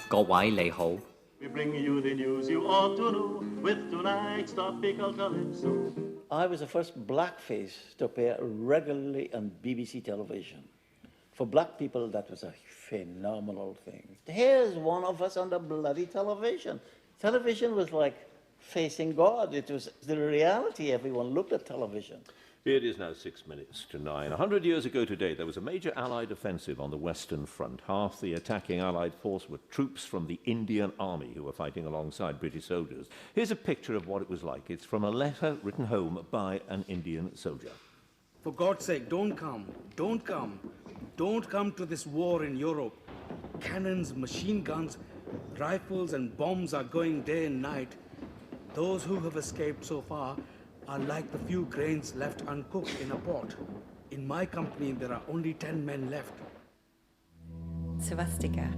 各位你好. We bring you the news you ought to know with tonight's topical calypso. I was the first blackface to appear regularly on BBC television. For black people, that was a phenomenal thing. Here's one of us on the bloody television. Television was like facing God. It was the reality. Everyone looked at television. It is now 6 minutes to 9. 100 years ago today, there was a major Allied offensive on the Western Front. Half the attacking Allied force were troops from the Indian Army who were fighting alongside British soldiers. Here's a picture of what it was like. It's from a letter written home by an Indian soldier. For God's sake, don't come. Don't come. Don't come to this war in Europe. Cannons, machine guns, rifles and bombs are going day and night. Those who have escaped so far are like the few grains left uncooked in a pot. In my company, there are only 10 men left. Swastika.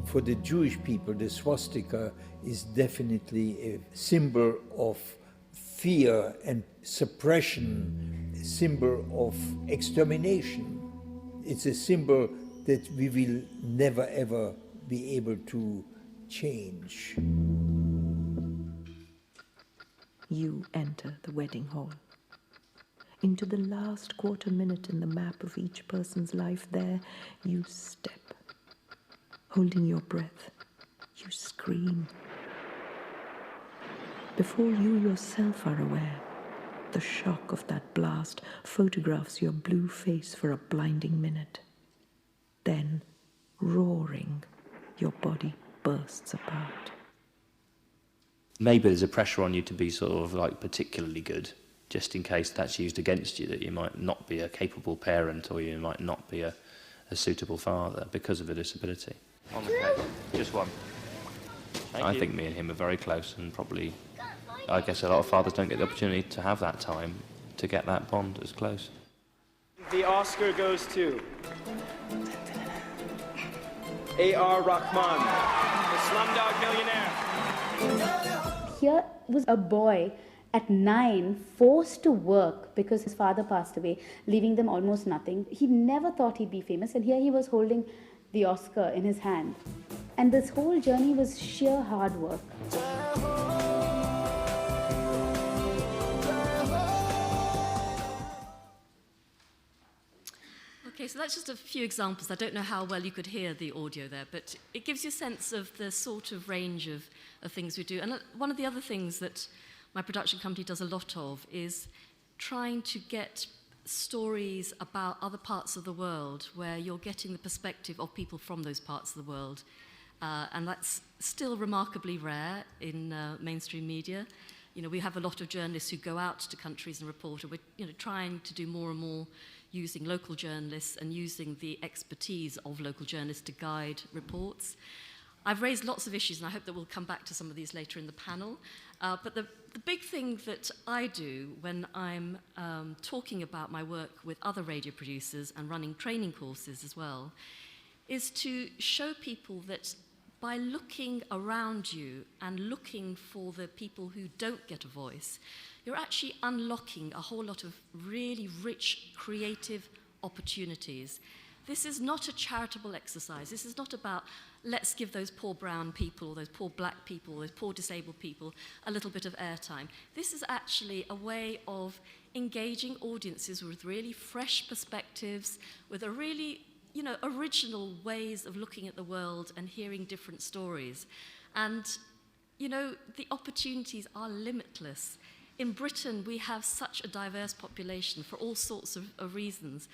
For the Jewish people, the swastika is definitely a symbol of fear and suppression, a symbol of extermination. It's a symbol that we will never ever be able to change. You enter the wedding hall. Into the last quarter minute in the map of each person's life, there you step. Holding your breath, you scream. Before you yourself are aware, the shock of that blast photographs your blue face for a blinding minute. Then, roaring, your body bursts apart. Maybe there's a pressure on you to be sort of like particularly good, just in case that's used against you, that you might not be a capable parent or you might not be a suitable father because of a disability. On the case, just one. I think me and him are very close, and probably, I guess a lot of fathers don't get the opportunity to have that time to get that bond as close. The Oscar goes to A.R. Rahman, the Slumdog Millionaire. Here was a boy at 9 forced to work because his father passed away, leaving them almost nothing. He never thought he'd be famous, and here he was holding the Oscar in his hand. And this whole journey was sheer hard work. Okay, so that's just a few examples. I don't know how well you could hear the audio there, but it gives you a sense of the sort of range of things we do. And one of the other things that my production company does a lot of is trying to get stories about other parts of the world where you're getting the perspective of people from those parts of the world. And that's still remarkably rare in mainstream media. You know, we have a lot of journalists who go out to countries and report, and we're trying to do more and more using local journalists and using the expertise of local journalists to guide reports. I've raised lots of issues, and I hope that we'll come back to some of these later in the panel. But the big thing that I do when I'm talking about my work with other radio producers and running training courses as well is to show people that by looking around you and looking for the people who don't get a voice, you're actually unlocking a whole lot of really rich, creative opportunities. This is not a charitable exercise. This is not about, let's give those poor brown people, those poor black people, those poor disabled people a little bit of airtime. This is actually a way of engaging audiences with really fresh perspectives, with a really, original ways of looking at the world and hearing different stories. And, the opportunities are limitless. In Britain, we have such a diverse population for all sorts of reasons.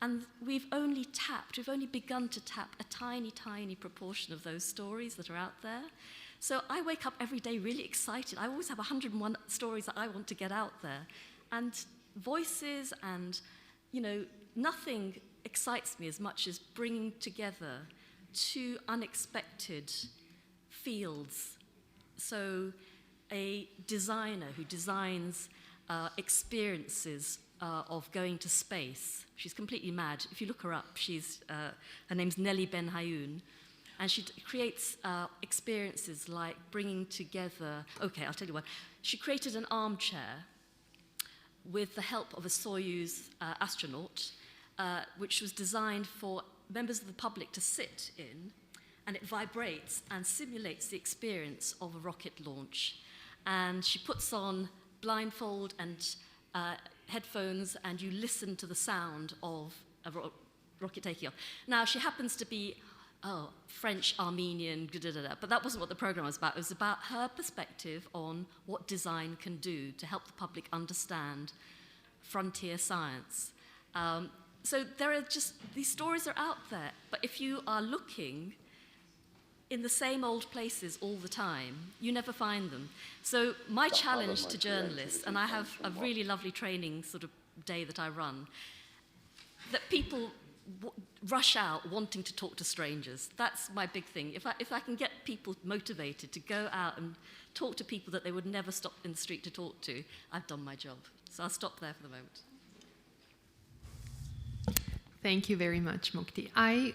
And we've only begun to tap a tiny, tiny proportion of those stories that are out there. So I wake up every day really excited. I always have 101 stories that I want to get out there. And voices and, nothing excites me as much as bringing together two unexpected fields. So a designer who designs experiences of going to space. She's completely mad. If you look her up, her name's Nelly Ben Hayoun, and she creates experiences like bringing together, okay, I'll tell you what. She created an armchair with the help of a Soyuz astronaut, which was designed for members of the public to sit in, and it vibrates and simulates the experience of a rocket launch. And she puts on blindfold and headphones, and you listen to the sound of a rocket taking off. Now, she happens to be French, Armenian, but that wasn't what the program was about. It was about her perspective on what design can do to help the public understand frontier science. So there are these stories are out there, but if you are looking in the same old places all the time, you never find them. So my challenge to journalists, and I have a really lovely training sort of day that I run, that people rush out wanting to talk to strangers. That's my big thing. If I can get people motivated to go out and talk to people that they would never stop in the street to talk to, I've done my job. So I'll stop there for the moment. Thank you very much, Mukti. I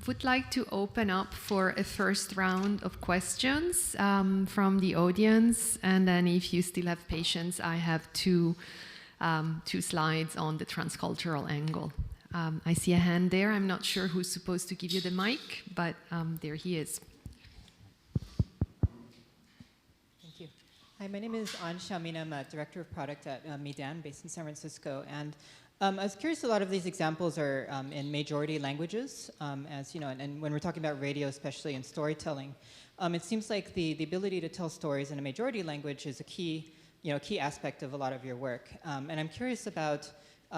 would like to open up for a first round of questions from the audience, and then if you still have patience, I have two slides on the transcultural angle. I see a hand there. I'm not sure who's supposed to give you the mic, but there he is. Thank you. Hi, my name is Ansha Amina. I'm a director of product at Midan, based in San Francisco, and I was curious, a lot of these examples are in majority languages, as you know, and when we're talking about radio, especially in storytelling, it seems like the ability to tell stories in a majority language is a key aspect of a lot of your work. And I'm curious about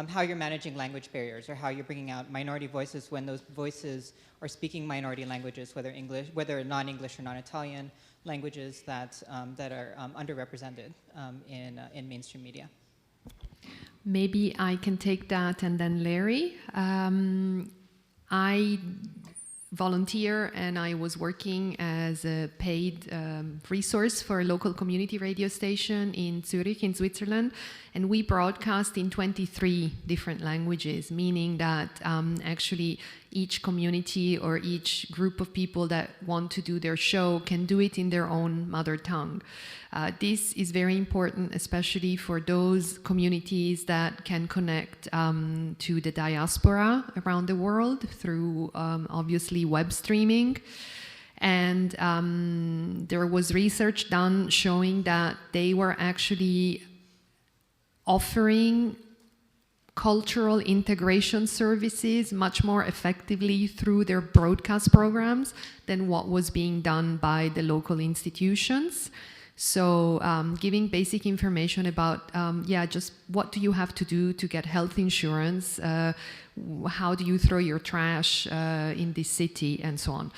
how you're managing language barriers, or how you're bringing out minority voices when those voices are speaking minority languages, whether non-English or non-Italian languages that are underrepresented in mainstream media. Maybe I can take that, and then Larry. I volunteer, and I was working as a paid resource for a local community radio station in Zurich, in Switzerland, and we broadcast in 23 different languages, meaning that actually each community or each group of people that want to do their show can do it in their own mother tongue. This is very important, especially for those communities that can connect to the diaspora around the world through, obviously, web streaming. And there was research done showing that they were actually offering cultural integration services much more effectively through their broadcast programs than what was being done by the local institutions. So giving basic information about, just what do you have to do to get health insurance, how do you throw your trash in this city, and so on.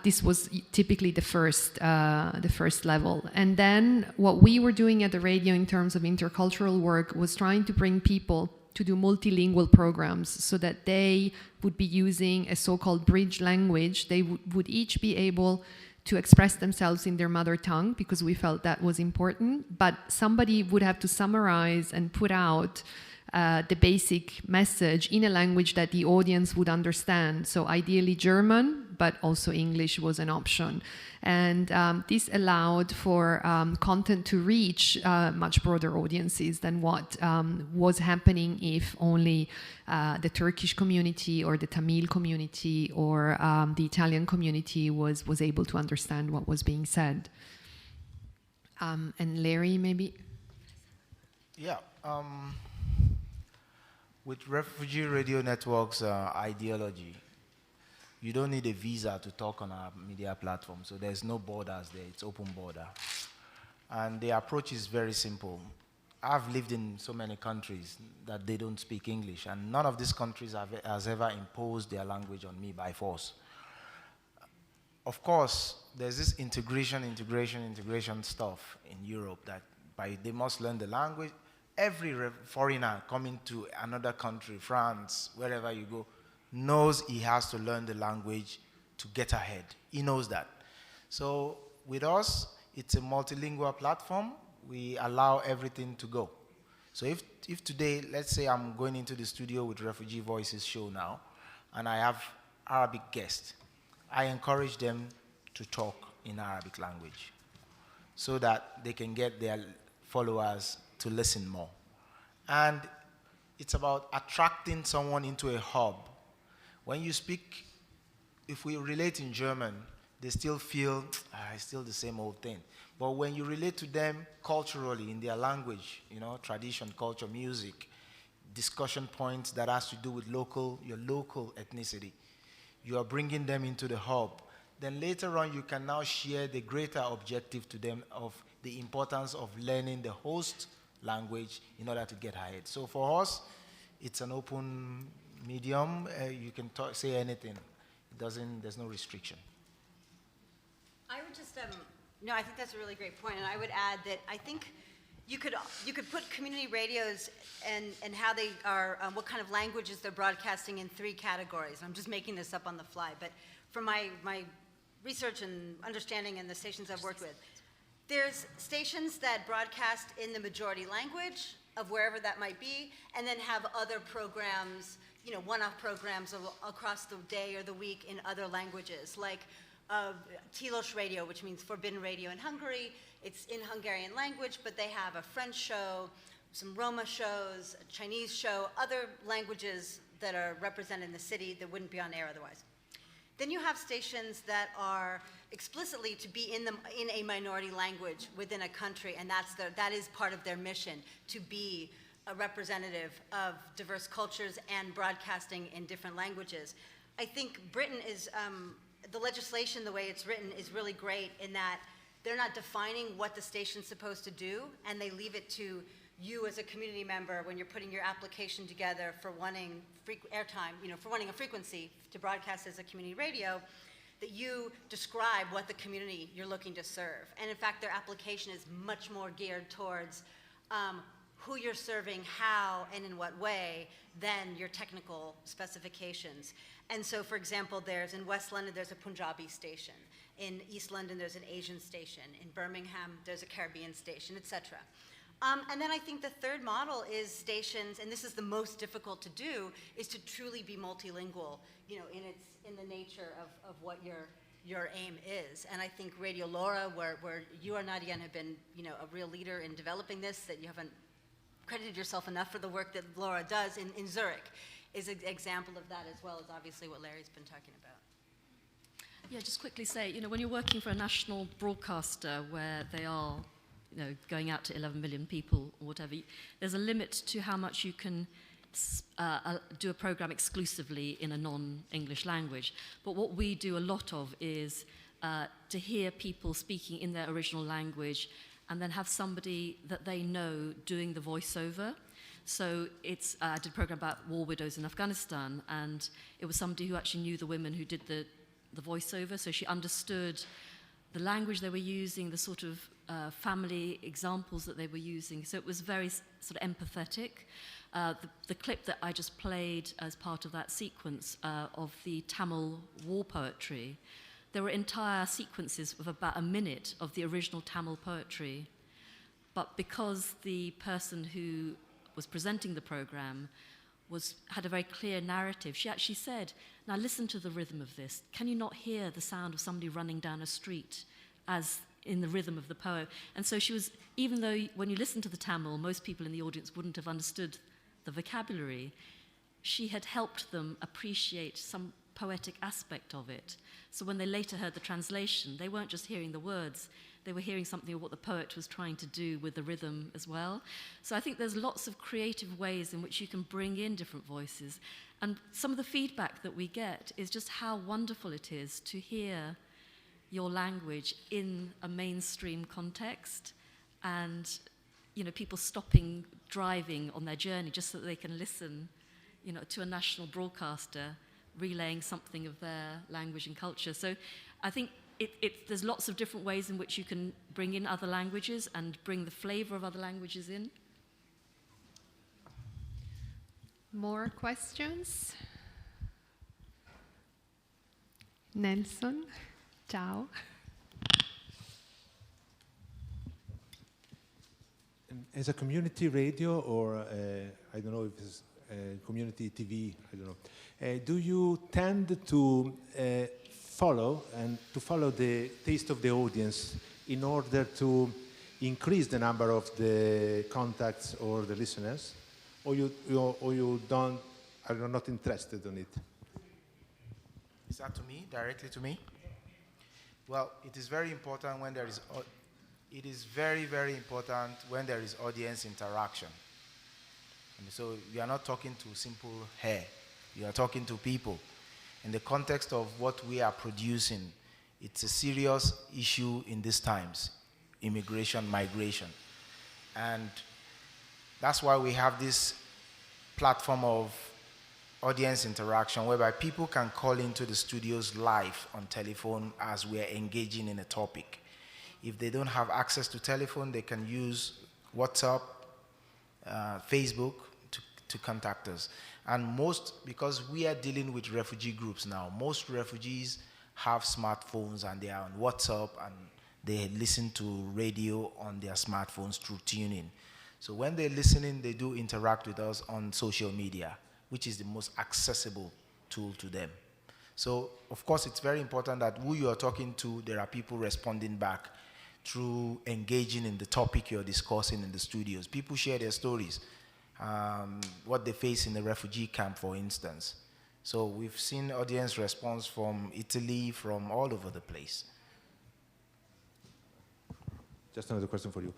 This was typically the first level. And then what we were doing at the radio in terms of intercultural work was trying to bring people to do multilingual programs so that they would be using a so-called bridge language. They would each be able to express themselves in their mother tongue because we felt that was important, but somebody would have to summarize and put out the basic message in a language that the audience would understand. So ideally German, but also English was an option. And this allowed for content to reach much broader audiences than what was happening if only the Turkish community or the Tamil community or the Italian community was able to understand what was being said. And Larry, maybe? Yeah. With Refugee Radio Network's ideology, you don't need a visa to talk on our media platform, so there's no borders there, it's open border. And the approach is very simple. I've lived in so many countries that they don't speak English, and none of these countries has ever imposed their language on me by force. Of course, there's this integration stuff in Europe that they must learn the language. Every foreigner coming to another country, France, wherever you go, knows he has to learn the language to get ahead. He knows that. So with us, it's a multilingual platform. We allow everything to go. So if today, let's say I'm going into the studio with Refugee Voices show now, and I have Arabic guests, I encourage them to talk in Arabic language so that they can get their followers to listen more. And it's about attracting someone into a hub. When you speak, if we relate in German, they still feel, it's still the same old thing. But when you relate to them culturally in their language, you know, tradition, culture, music, discussion points that has to do with your local ethnicity, you are bringing them into the hub. Then later on, you can now share the greater objective to them of the importance of learning the host language in order to get ahead. So for us, it's an open medium. You can say anything. There's no restriction. I would just, no, I think that's a really great point, and I would add that I think you could put community radios and how they are, what kind of languages they're broadcasting in 3 categories. I'm just making this up on the fly, but from my research and understanding and the stations I've worked with, there's stations that broadcast in the majority language of wherever that might be, and then have other programs, you know, one-off programs across the day or the week in other languages, like Tilos Radio, which means forbidden radio in Hungary. It's in Hungarian language, but they have a French show, some Roma shows, a Chinese show, other languages that are represented in the city that wouldn't be on air otherwise. Then you have stations that are explicitly to be in a minority language within a country, and that is part of their mission, to be a representative of diverse cultures and broadcasting in different languages. I think Britain is, the legislation, the way it's written, is really great in that they're not defining what the station's supposed to do, and they leave it to you as a community member when you're putting your application together for wanting airtime, you know, for wanting a frequency to broadcast as a community radio, that you describe what the community you're looking to serve. And in fact, their application is much more geared towards who you're serving, how, and in what way than your technical specifications. And so, for example, in West London, there's a Punjabi station. In East London, there's an Asian station. In Birmingham, there's a Caribbean station, etc. And then I think the third model is stations, and this is the most difficult to do, is to truly be multilingual, you know, in the nature of what your aim is. And I think Radio Laura, where you are, Nadia, and have been, you know, a real leader in developing this, that you haven't credited yourself enough for the work that Laura does in Zurich, is an example of that, as well as obviously what Larry's been talking about. Yeah, just quickly say, you know, when you're working for a national broadcaster where they are, you know, going out to 11 million people or whatever, there's a limit to how much you can do a program exclusively in a non-English language. But what we do a lot of is to hear people speaking in their original language and then have somebody that they know doing the voiceover. So I did a program about war widows in Afghanistan, and it was somebody who actually knew the women who did the voiceover, so she understood the language they were using, the sort of family examples that they were using. So it was very sort of empathetic. The clip that I just played as part of that sequence of the Tamil war poetry, there were entire sequences of about a minute of the original Tamil poetry. But because the person who was presenting the program had a very clear narrative, she actually said, now listen to the rhythm of this. Can you not hear the sound of somebody running down a street as in the rhythm of the poem? And so she was, even though when you listen to the Tamil, most people in the audience wouldn't have understood the vocabulary, she had helped them appreciate some poetic aspect of it. So when they later heard the translation, they weren't just hearing the words, they were hearing something of what the poet was trying to do with the rhythm as well. So I think there's lots of creative ways in which you can bring in different voices. And some of the feedback that we get is just how wonderful it is to hear your language in a mainstream context, and people stopping driving on their journey just so that they can listen to a national broadcaster relaying something of their language and culture. So I think there's lots of different ways in which you can bring in other languages and bring the flavor of other languages in. More questions? Nelson, ciao. As a community radio, or I don't know if it's community TV, I don't know, do you tend to follow the taste of the audience in order to increase the number of the contacts or the listeners, or you are not interested in it? Is that to me, directly to me? Well, it is very important when there is. It is very, very important when there is audience interaction. And so we are not talking to simple hair. We are talking to people. In the context of what we are producing, it's a serious issue in these times, immigration, migration. And that's why we have this platform of audience interaction whereby people can call into the studios live on telephone as we are engaging in a topic. If they don't have access to telephone, they can use WhatsApp, Facebook to contact us. And because we are dealing with refugee groups now, most refugees have smartphones and they are on WhatsApp and they listen to radio on their smartphones through tuning. So when they're listening, they do interact with us on social media, which is the most accessible tool to them. So, of course, it's very important that who you are talking to, there are people responding back through engaging in the topic you're discussing in the studios. People share their stories, what they face in the refugee camp, for instance. So we've seen audience response from Italy, from all over the place. Just another question for you.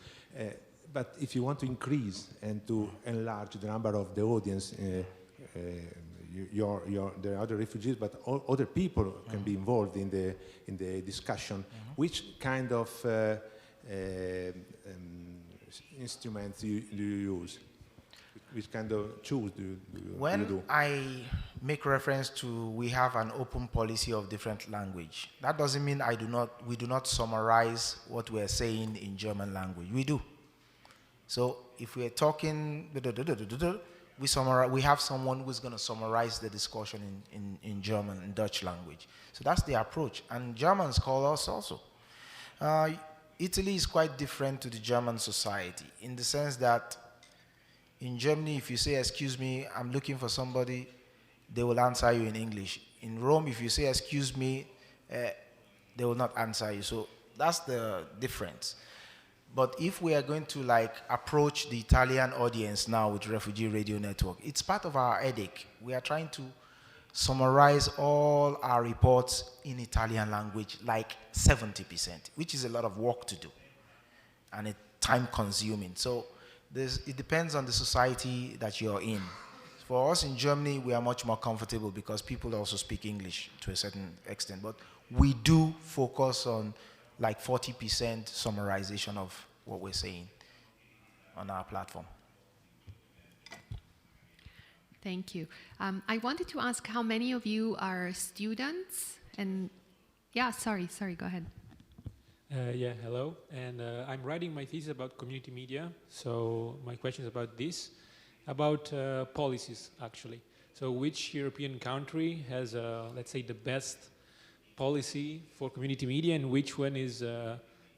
But if you want to increase and to enlarge the number of the audience, there are other refugees, but other people can be involved in the discussion. Which kind of instruments do you use? Which kind of tools do you do? When I make reference to we have an open policy of different language, that doesn't mean we do not summarize what we are saying in German language. We do. So if we are talking, we have someone who's going to summarize the discussion in German and Dutch language. So that's the approach. And Germans call us also. Italy is quite different to the German society in the sense that in Germany, if you say, excuse me, I'm looking for somebody, they will answer you in English. In Rome, if you say, excuse me, they will not answer you. So that's the difference. But if we are going to approach the Italian audience now with Refugee Radio Network, it's part of our headache. We are trying to summarize all our reports in Italian language, 70%, which is a lot of work to do, and it's time consuming. So it depends on the society that you're in. For us in Germany, we are much more comfortable because people also speak English to a certain extent. But we do focus on 40% summarization of what we're saying on our platform. Thank you. I wanted to ask how many of you are students? And yeah, sorry, go ahead. Yeah, hello. And I'm writing my thesis about community media. So my question is about this. about policies, actually. So which European country has, let's say, the best policy for community media, and which one is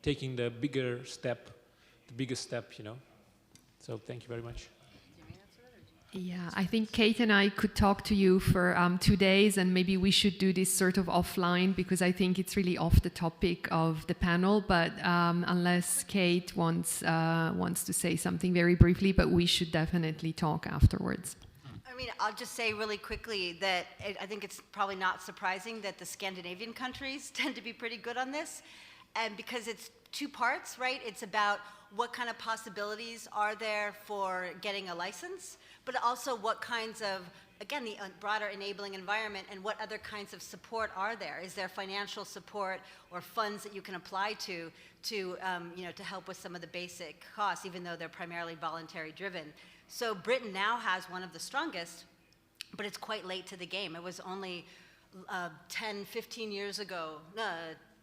taking the biggest step, you know? So thank you very much. Yeah, I think Kate and I could talk to you for 2 days, and maybe we should do this sort of offline, because I think it's really off the topic of the panel. But unless Kate wants to say something very briefly, but we should definitely talk afterwards. I mean, I'll just say really quickly that I think it's probably not surprising that the Scandinavian countries tend to be pretty good on this, and because it's two parts, right? It's about what kind of possibilities are there for getting a license, but also what kinds of, again, the broader enabling environment, and what other kinds of support are there? Is there financial support or funds that you can apply to you know, to help with some of the basic costs, even though they're primarily voluntary driven? So Britain now has one of the strongest, but it's quite late to the game. It was only 10, 15 years ago,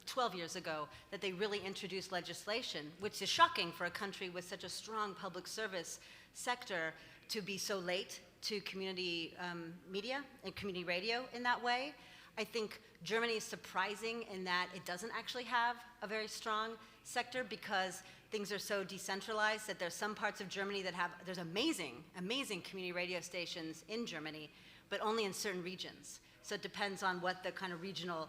12 years ago, that they really introduced legislation, which is shocking for a country with such a strong public service sector to be so late to community media and community radio in that way. I think Germany is surprising in that it doesn't actually have a very strong sector, because things are so decentralized that there's some parts of Germany that have, there's amazing community radio stations in Germany, but only in certain regions. So it depends on what the kind of regional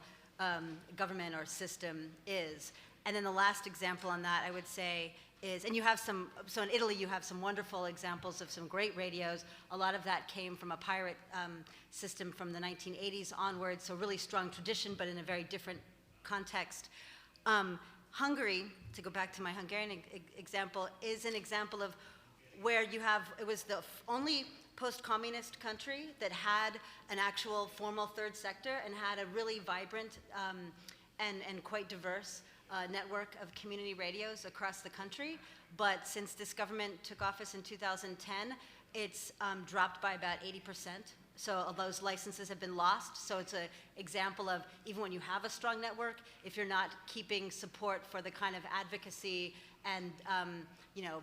government or system is. And then the last example on that, I would say, is, and you have some, so in Italy you have some wonderful examples of some great radios. A lot of that came from a pirate system from the 1980s onwards, so really strong tradition, but in a very different context. Hungary, to go back to my Hungarian example, is an example of where you have, it was the only post-communist country that had an actual formal third sector and had a really vibrant and quite diverse network of community radios across the country. But since this government took office in 2010, it's dropped by about 80%. So those licenses have been lost. So it's an example of, even when you have a strong network, if you're not keeping support for the kind of advocacy and you know,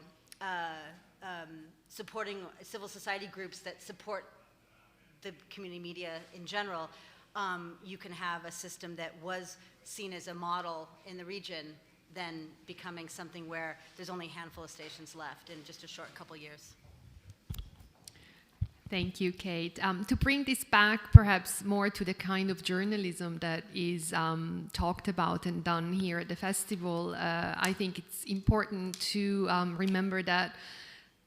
supporting civil society groups that support the community media in general, you can have a system that was seen as a model in the region, then becoming something where there's only a handful of stations left in just a short couple years. Thank you, Kate. To bring this back perhaps more to the kind of journalism that is talked about and done here at the festival, I think it's important to remember that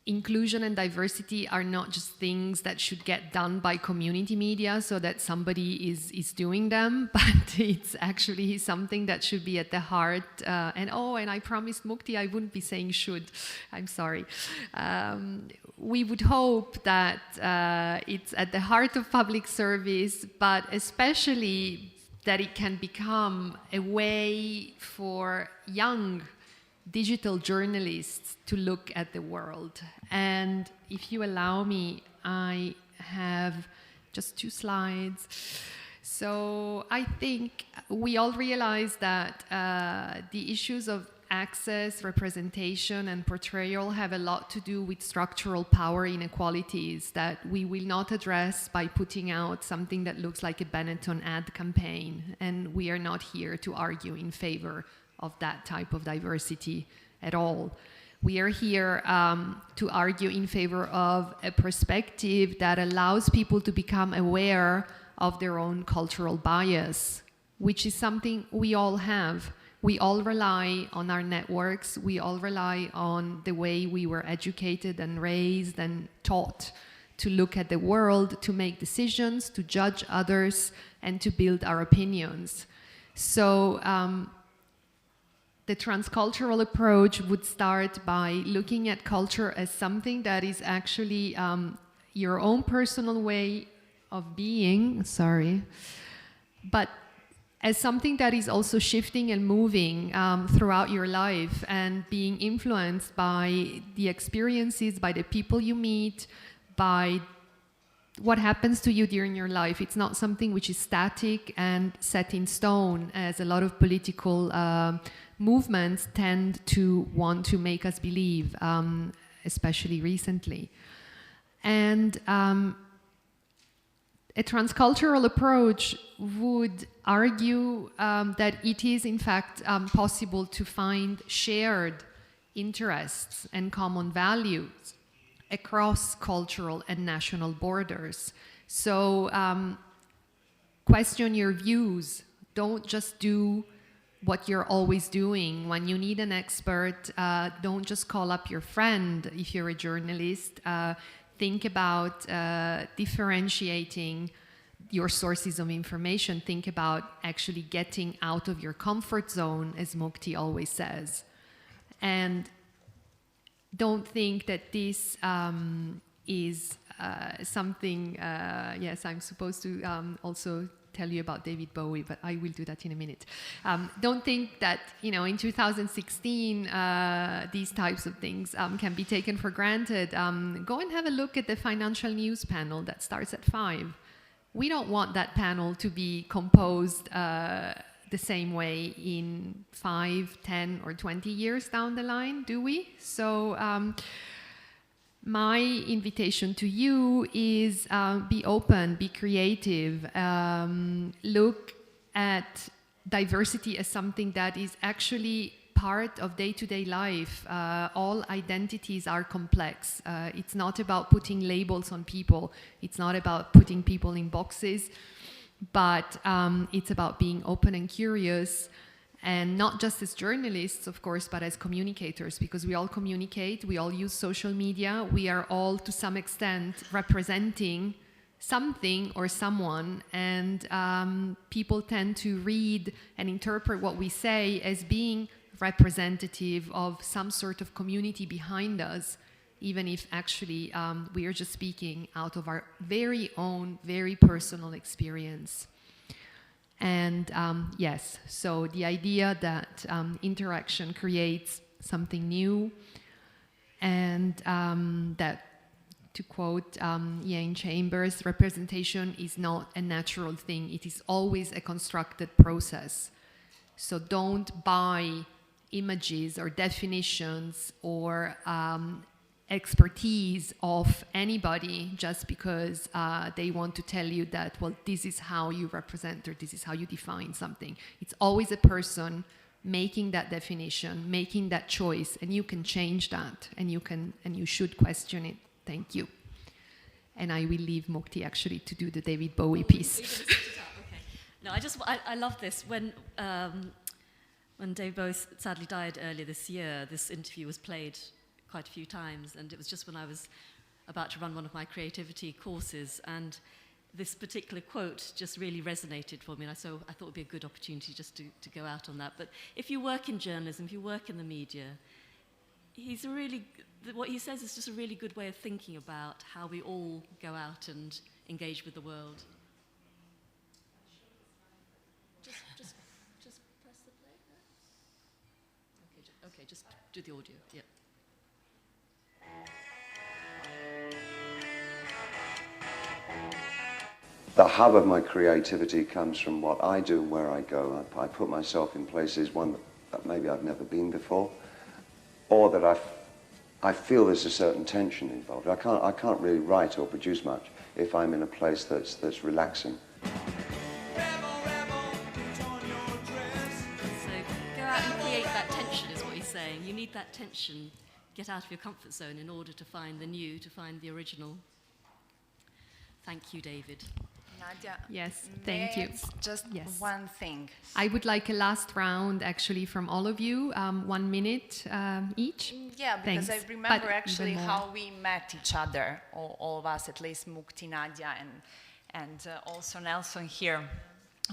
inclusion and diversity are not just things that should get done by community media so that somebody is doing them, but it's actually something that should be at the heart. And I promised Mukti I wouldn't be saying should. I'm sorry. We would hope that it's at the heart of public service, but especially that it can become a way for young digital journalists to look at the world. And if you allow me, I have just 2 slides. So I think we all realize that the issues of access, representation, and portrayal have a lot to do with structural power inequalities that we will not address by putting out something that looks like a Benetton ad campaign. And we are not here to argue in favor of that type of diversity at all. We are here to argue in favor of a perspective that allows people to become aware of their own cultural bias, which is something we all have. We all rely on our networks. We all rely on the way we were educated and raised and taught to look at the world, to make decisions, to judge others, and to build our opinions. So the transcultural approach would start by looking at culture as something that is actually your own personal way of being, but as something that is also shifting and moving throughout your life and being influenced by the experiences, by the people you meet, by what happens to you during your life. It's not something which is static and set in stone, as a lot of political movements tend to want to make us believe, especially recently. And a transcultural approach would argue that it is in fact possible to find shared interests and common values across cultural and national borders. So question your views. Don't just do what you're always doing. When you need an expert, don't just call up your friend if you're a journalist. Think about differentiating your sources of information. Think about actually getting out of your comfort zone, as Mukti always says. And don't think that this is something, yes, I'm supposed to also tell you about David Bowie, but I will do that in a minute. Don't think that, you know, in 2016, these types of things can be taken for granted. Go and have a look at the financial news panel that starts at 5. We don't want that panel to be composed the same way in 5, 10, or 20 years down the line, do we? So my invitation to you is be open, be creative, look at diversity as something that is actually part of day-to-day life. All identities are complex. It's not about putting labels on people. It's not about putting people in boxes, but it's about being open and curious. And not just as journalists, of course, but as communicators, because we all communicate, we all use social media, we are all, to some extent, representing something or someone, and people tend to read and interpret what we say as being representative of some sort of community behind us, even if actually we are just speaking out of our very own, very personal experience. And yes, so the idea that interaction creates something new, and that, to quote Jain Chambers, representation is not a natural thing. It is always a constructed process. So don't buy images or definitions or expertise of anybody just because they want to tell you that, well, this is how you represent or this is how you define something. It's always a person making that definition, making that choice, and you can change that, and you should question it. Thank you. And I will leave Mukti actually to do the David Bowie piece. Okay. No, I love this. When David Bowie sadly died earlier this year, this interview was played quite a few times, and it was just when I was about to run one of my creativity courses, and this particular quote just really resonated for me, and so I thought it would be a good opportunity just to go out on that. But if you work in journalism, if you work in the media, what he says is just a really good way of thinking about how we all go out and engage with the world. Just press the play there. Okay, just do the audio, yeah. The hub of my creativity comes from what I do and where I go. I put myself in places, one that maybe I've never been before, or that I feel there's a certain tension involved. I can't really write or produce much if I'm in a place that's relaxing. So go out and create that tension is what he's saying. You need that tension. Get out of your comfort zone in order to find the new, to find the original. Thank you, David. Nadia, yes, thank you. Just one thing. I would like a last round, actually, from all of you, 1 minute each. Yeah, because Thanks. I remember But actually even more. how we met each other, all of us, at least Mukti, Nadia, and also Nelson here.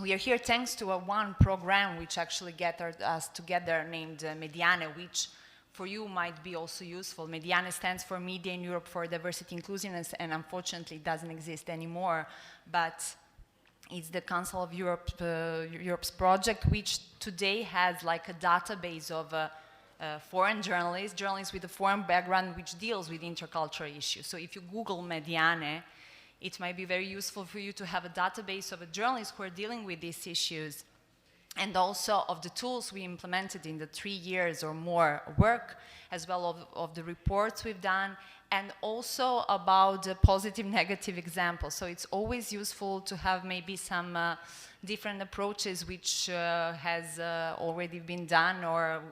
We are here thanks to one program which actually gathered us together named Mediane, which for you might be also useful. Mediane stands for Media in Europe for Diversity Inclusiveness, and unfortunately doesn't exist anymore, but it's the Council of Europe, Europe's project, which today has like a database of foreign journalists with a foreign background, which deals with intercultural issues. So if you Google Mediane, it might be very useful for you to have a database of journalists who are dealing with these issues. and also of the tools we implemented in the 3 years or more work, as well of the reports we've done, and also about the positive, negative examples. So it's always useful to have maybe some different approaches which has already been done or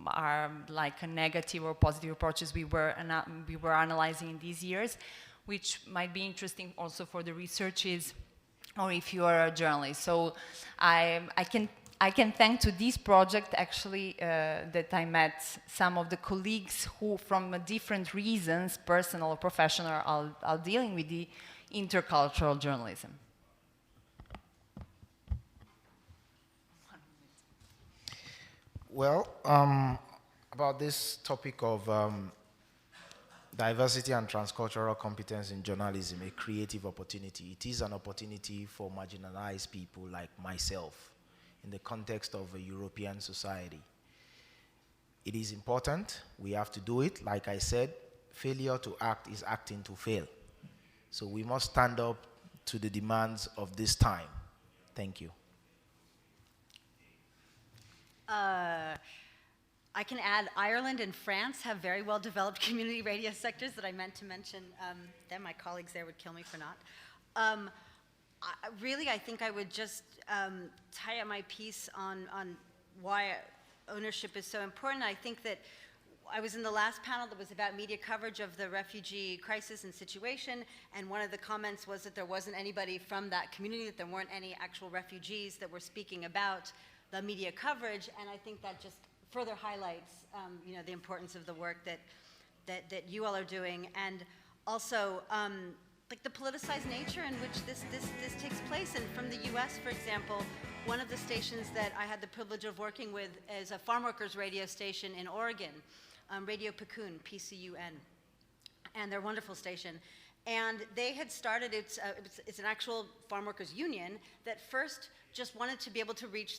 are like a negative or positive approaches we were analyzing in these years, which might be interesting also for the researchers or if you are a journalist. So I can thank to this project actually that I met some of the colleagues who from different reasons, personal or professional, are dealing with the intercultural journalism. Well, about this topic of diversity and transcultural competence in journalism, a creative opportunity. It is an opportunity for marginalized people like myself in the context of a European society. It is important. We have to do it. Like I said, failure to act is acting to fail. So we must stand up to the demands of this time. Thank you. I can add Ireland and France have very well-developed community radio sectors that I meant to mention them. My colleagues there would kill me for not. I think I would just tie up my piece on why ownership is so important. I think that I was in the last panel that was about media coverage of the refugee crisis and situation, and one of the comments was that there wasn't anybody from that community, that there weren't any actual refugees that were speaking about the media coverage, and I think that just further highlights the importance of the work that you all are doing, and also like the politicized nature in which this takes place. And from the US, for example, one of the stations that I had the privilege of working with is a farm workers radio station in Oregon, Radio Picun, P-C-U-N, and they're a wonderful station. And they had started, it's an actual farm workers union that first just wanted to be able to reach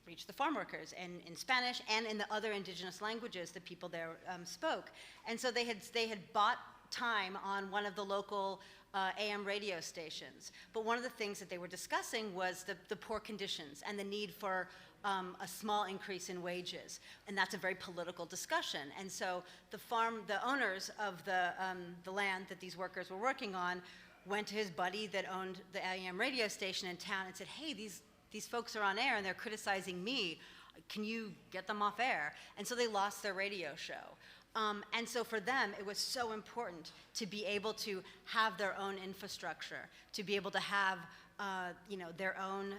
reach the farm workers in Spanish and in the other indigenous languages that people there spoke. And so they had bought time on one of the local AM radio stations. But one of the things that they were discussing was the poor conditions and the need for a small increase in wages, and that's a very political discussion. And so the owners of the land that these workers were working on went to his buddy that owned the AM radio station in town and said, "Hey, these folks are on air and they're criticizing me. Can you get them off air?" And so they lost their radio show. And so for them, it was so important to be able to have their own infrastructure, to be able to have their own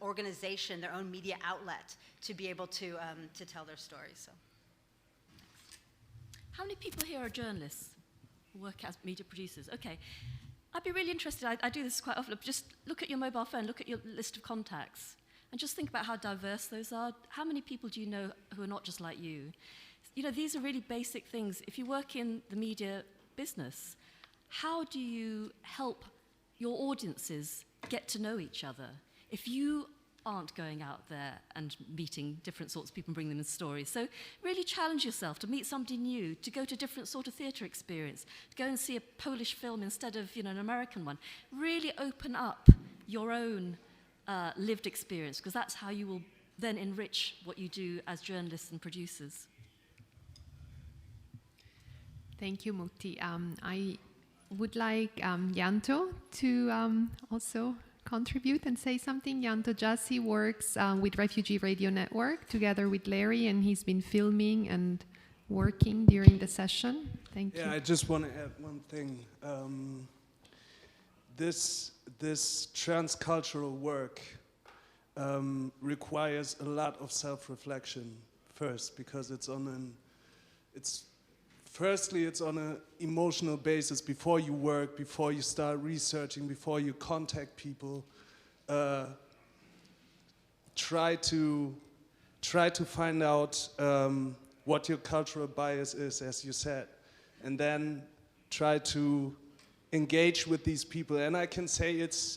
organization, their own media outlet, to be able to tell their stories. So, how many people here are journalists who work as media producers? Okay, I'd be really interested. I do this quite often. Just look at your mobile phone, look at your list of contacts, and just think about how diverse those are. How many people do you know who are not just like you? These are really basic things. If you work in the media business, how do you help your audiences get to know each other if you aren't going out there and meeting different sorts of people and bringing them in stories? So really challenge yourself to meet somebody new, to go to a different sort of theatre experience, to go and see a Polish film instead of an American one. Really open up your own lived experience, because that's how you will then enrich what you do as journalists and producers. Thank you, Mukti. I would like Janto to also contribute and say something. Janto Djassi works with Refugee Radio Network together with Larry, and he's been filming and working during the session. Thank you. Yeah, I just want to add one thing. This transcultural work requires a lot of self-reflection first, because it's on an emotional basis. Before you work, before you start researching, before you contact people, try to find out what your cultural bias is, as you said, and then try to engage with these people. And I can say it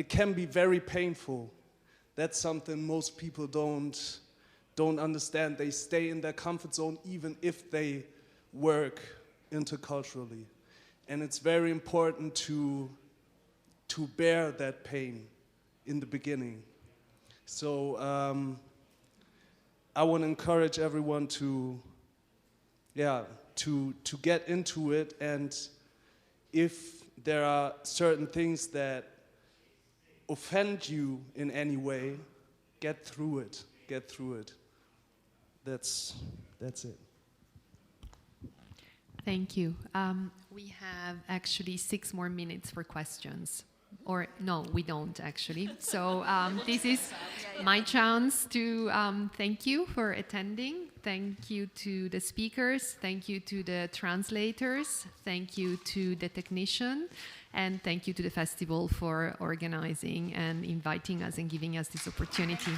can be very painful. That's something most people don't understand. They stay in their comfort zone even if they work interculturally. And it's very important to bear that pain in the beginning. So I want to encourage everyone to get into it, and if there are certain things that offend you in any way, get through it. Get through it. That's it. Thank you. We have actually 6 more minutes for questions. Or no, we don't actually. So this is my chance to thank you for attending. Thank you to the speakers. Thank you to the translators. Thank you to the technician. And thank you to the festival for organizing and inviting us and giving us this opportunity.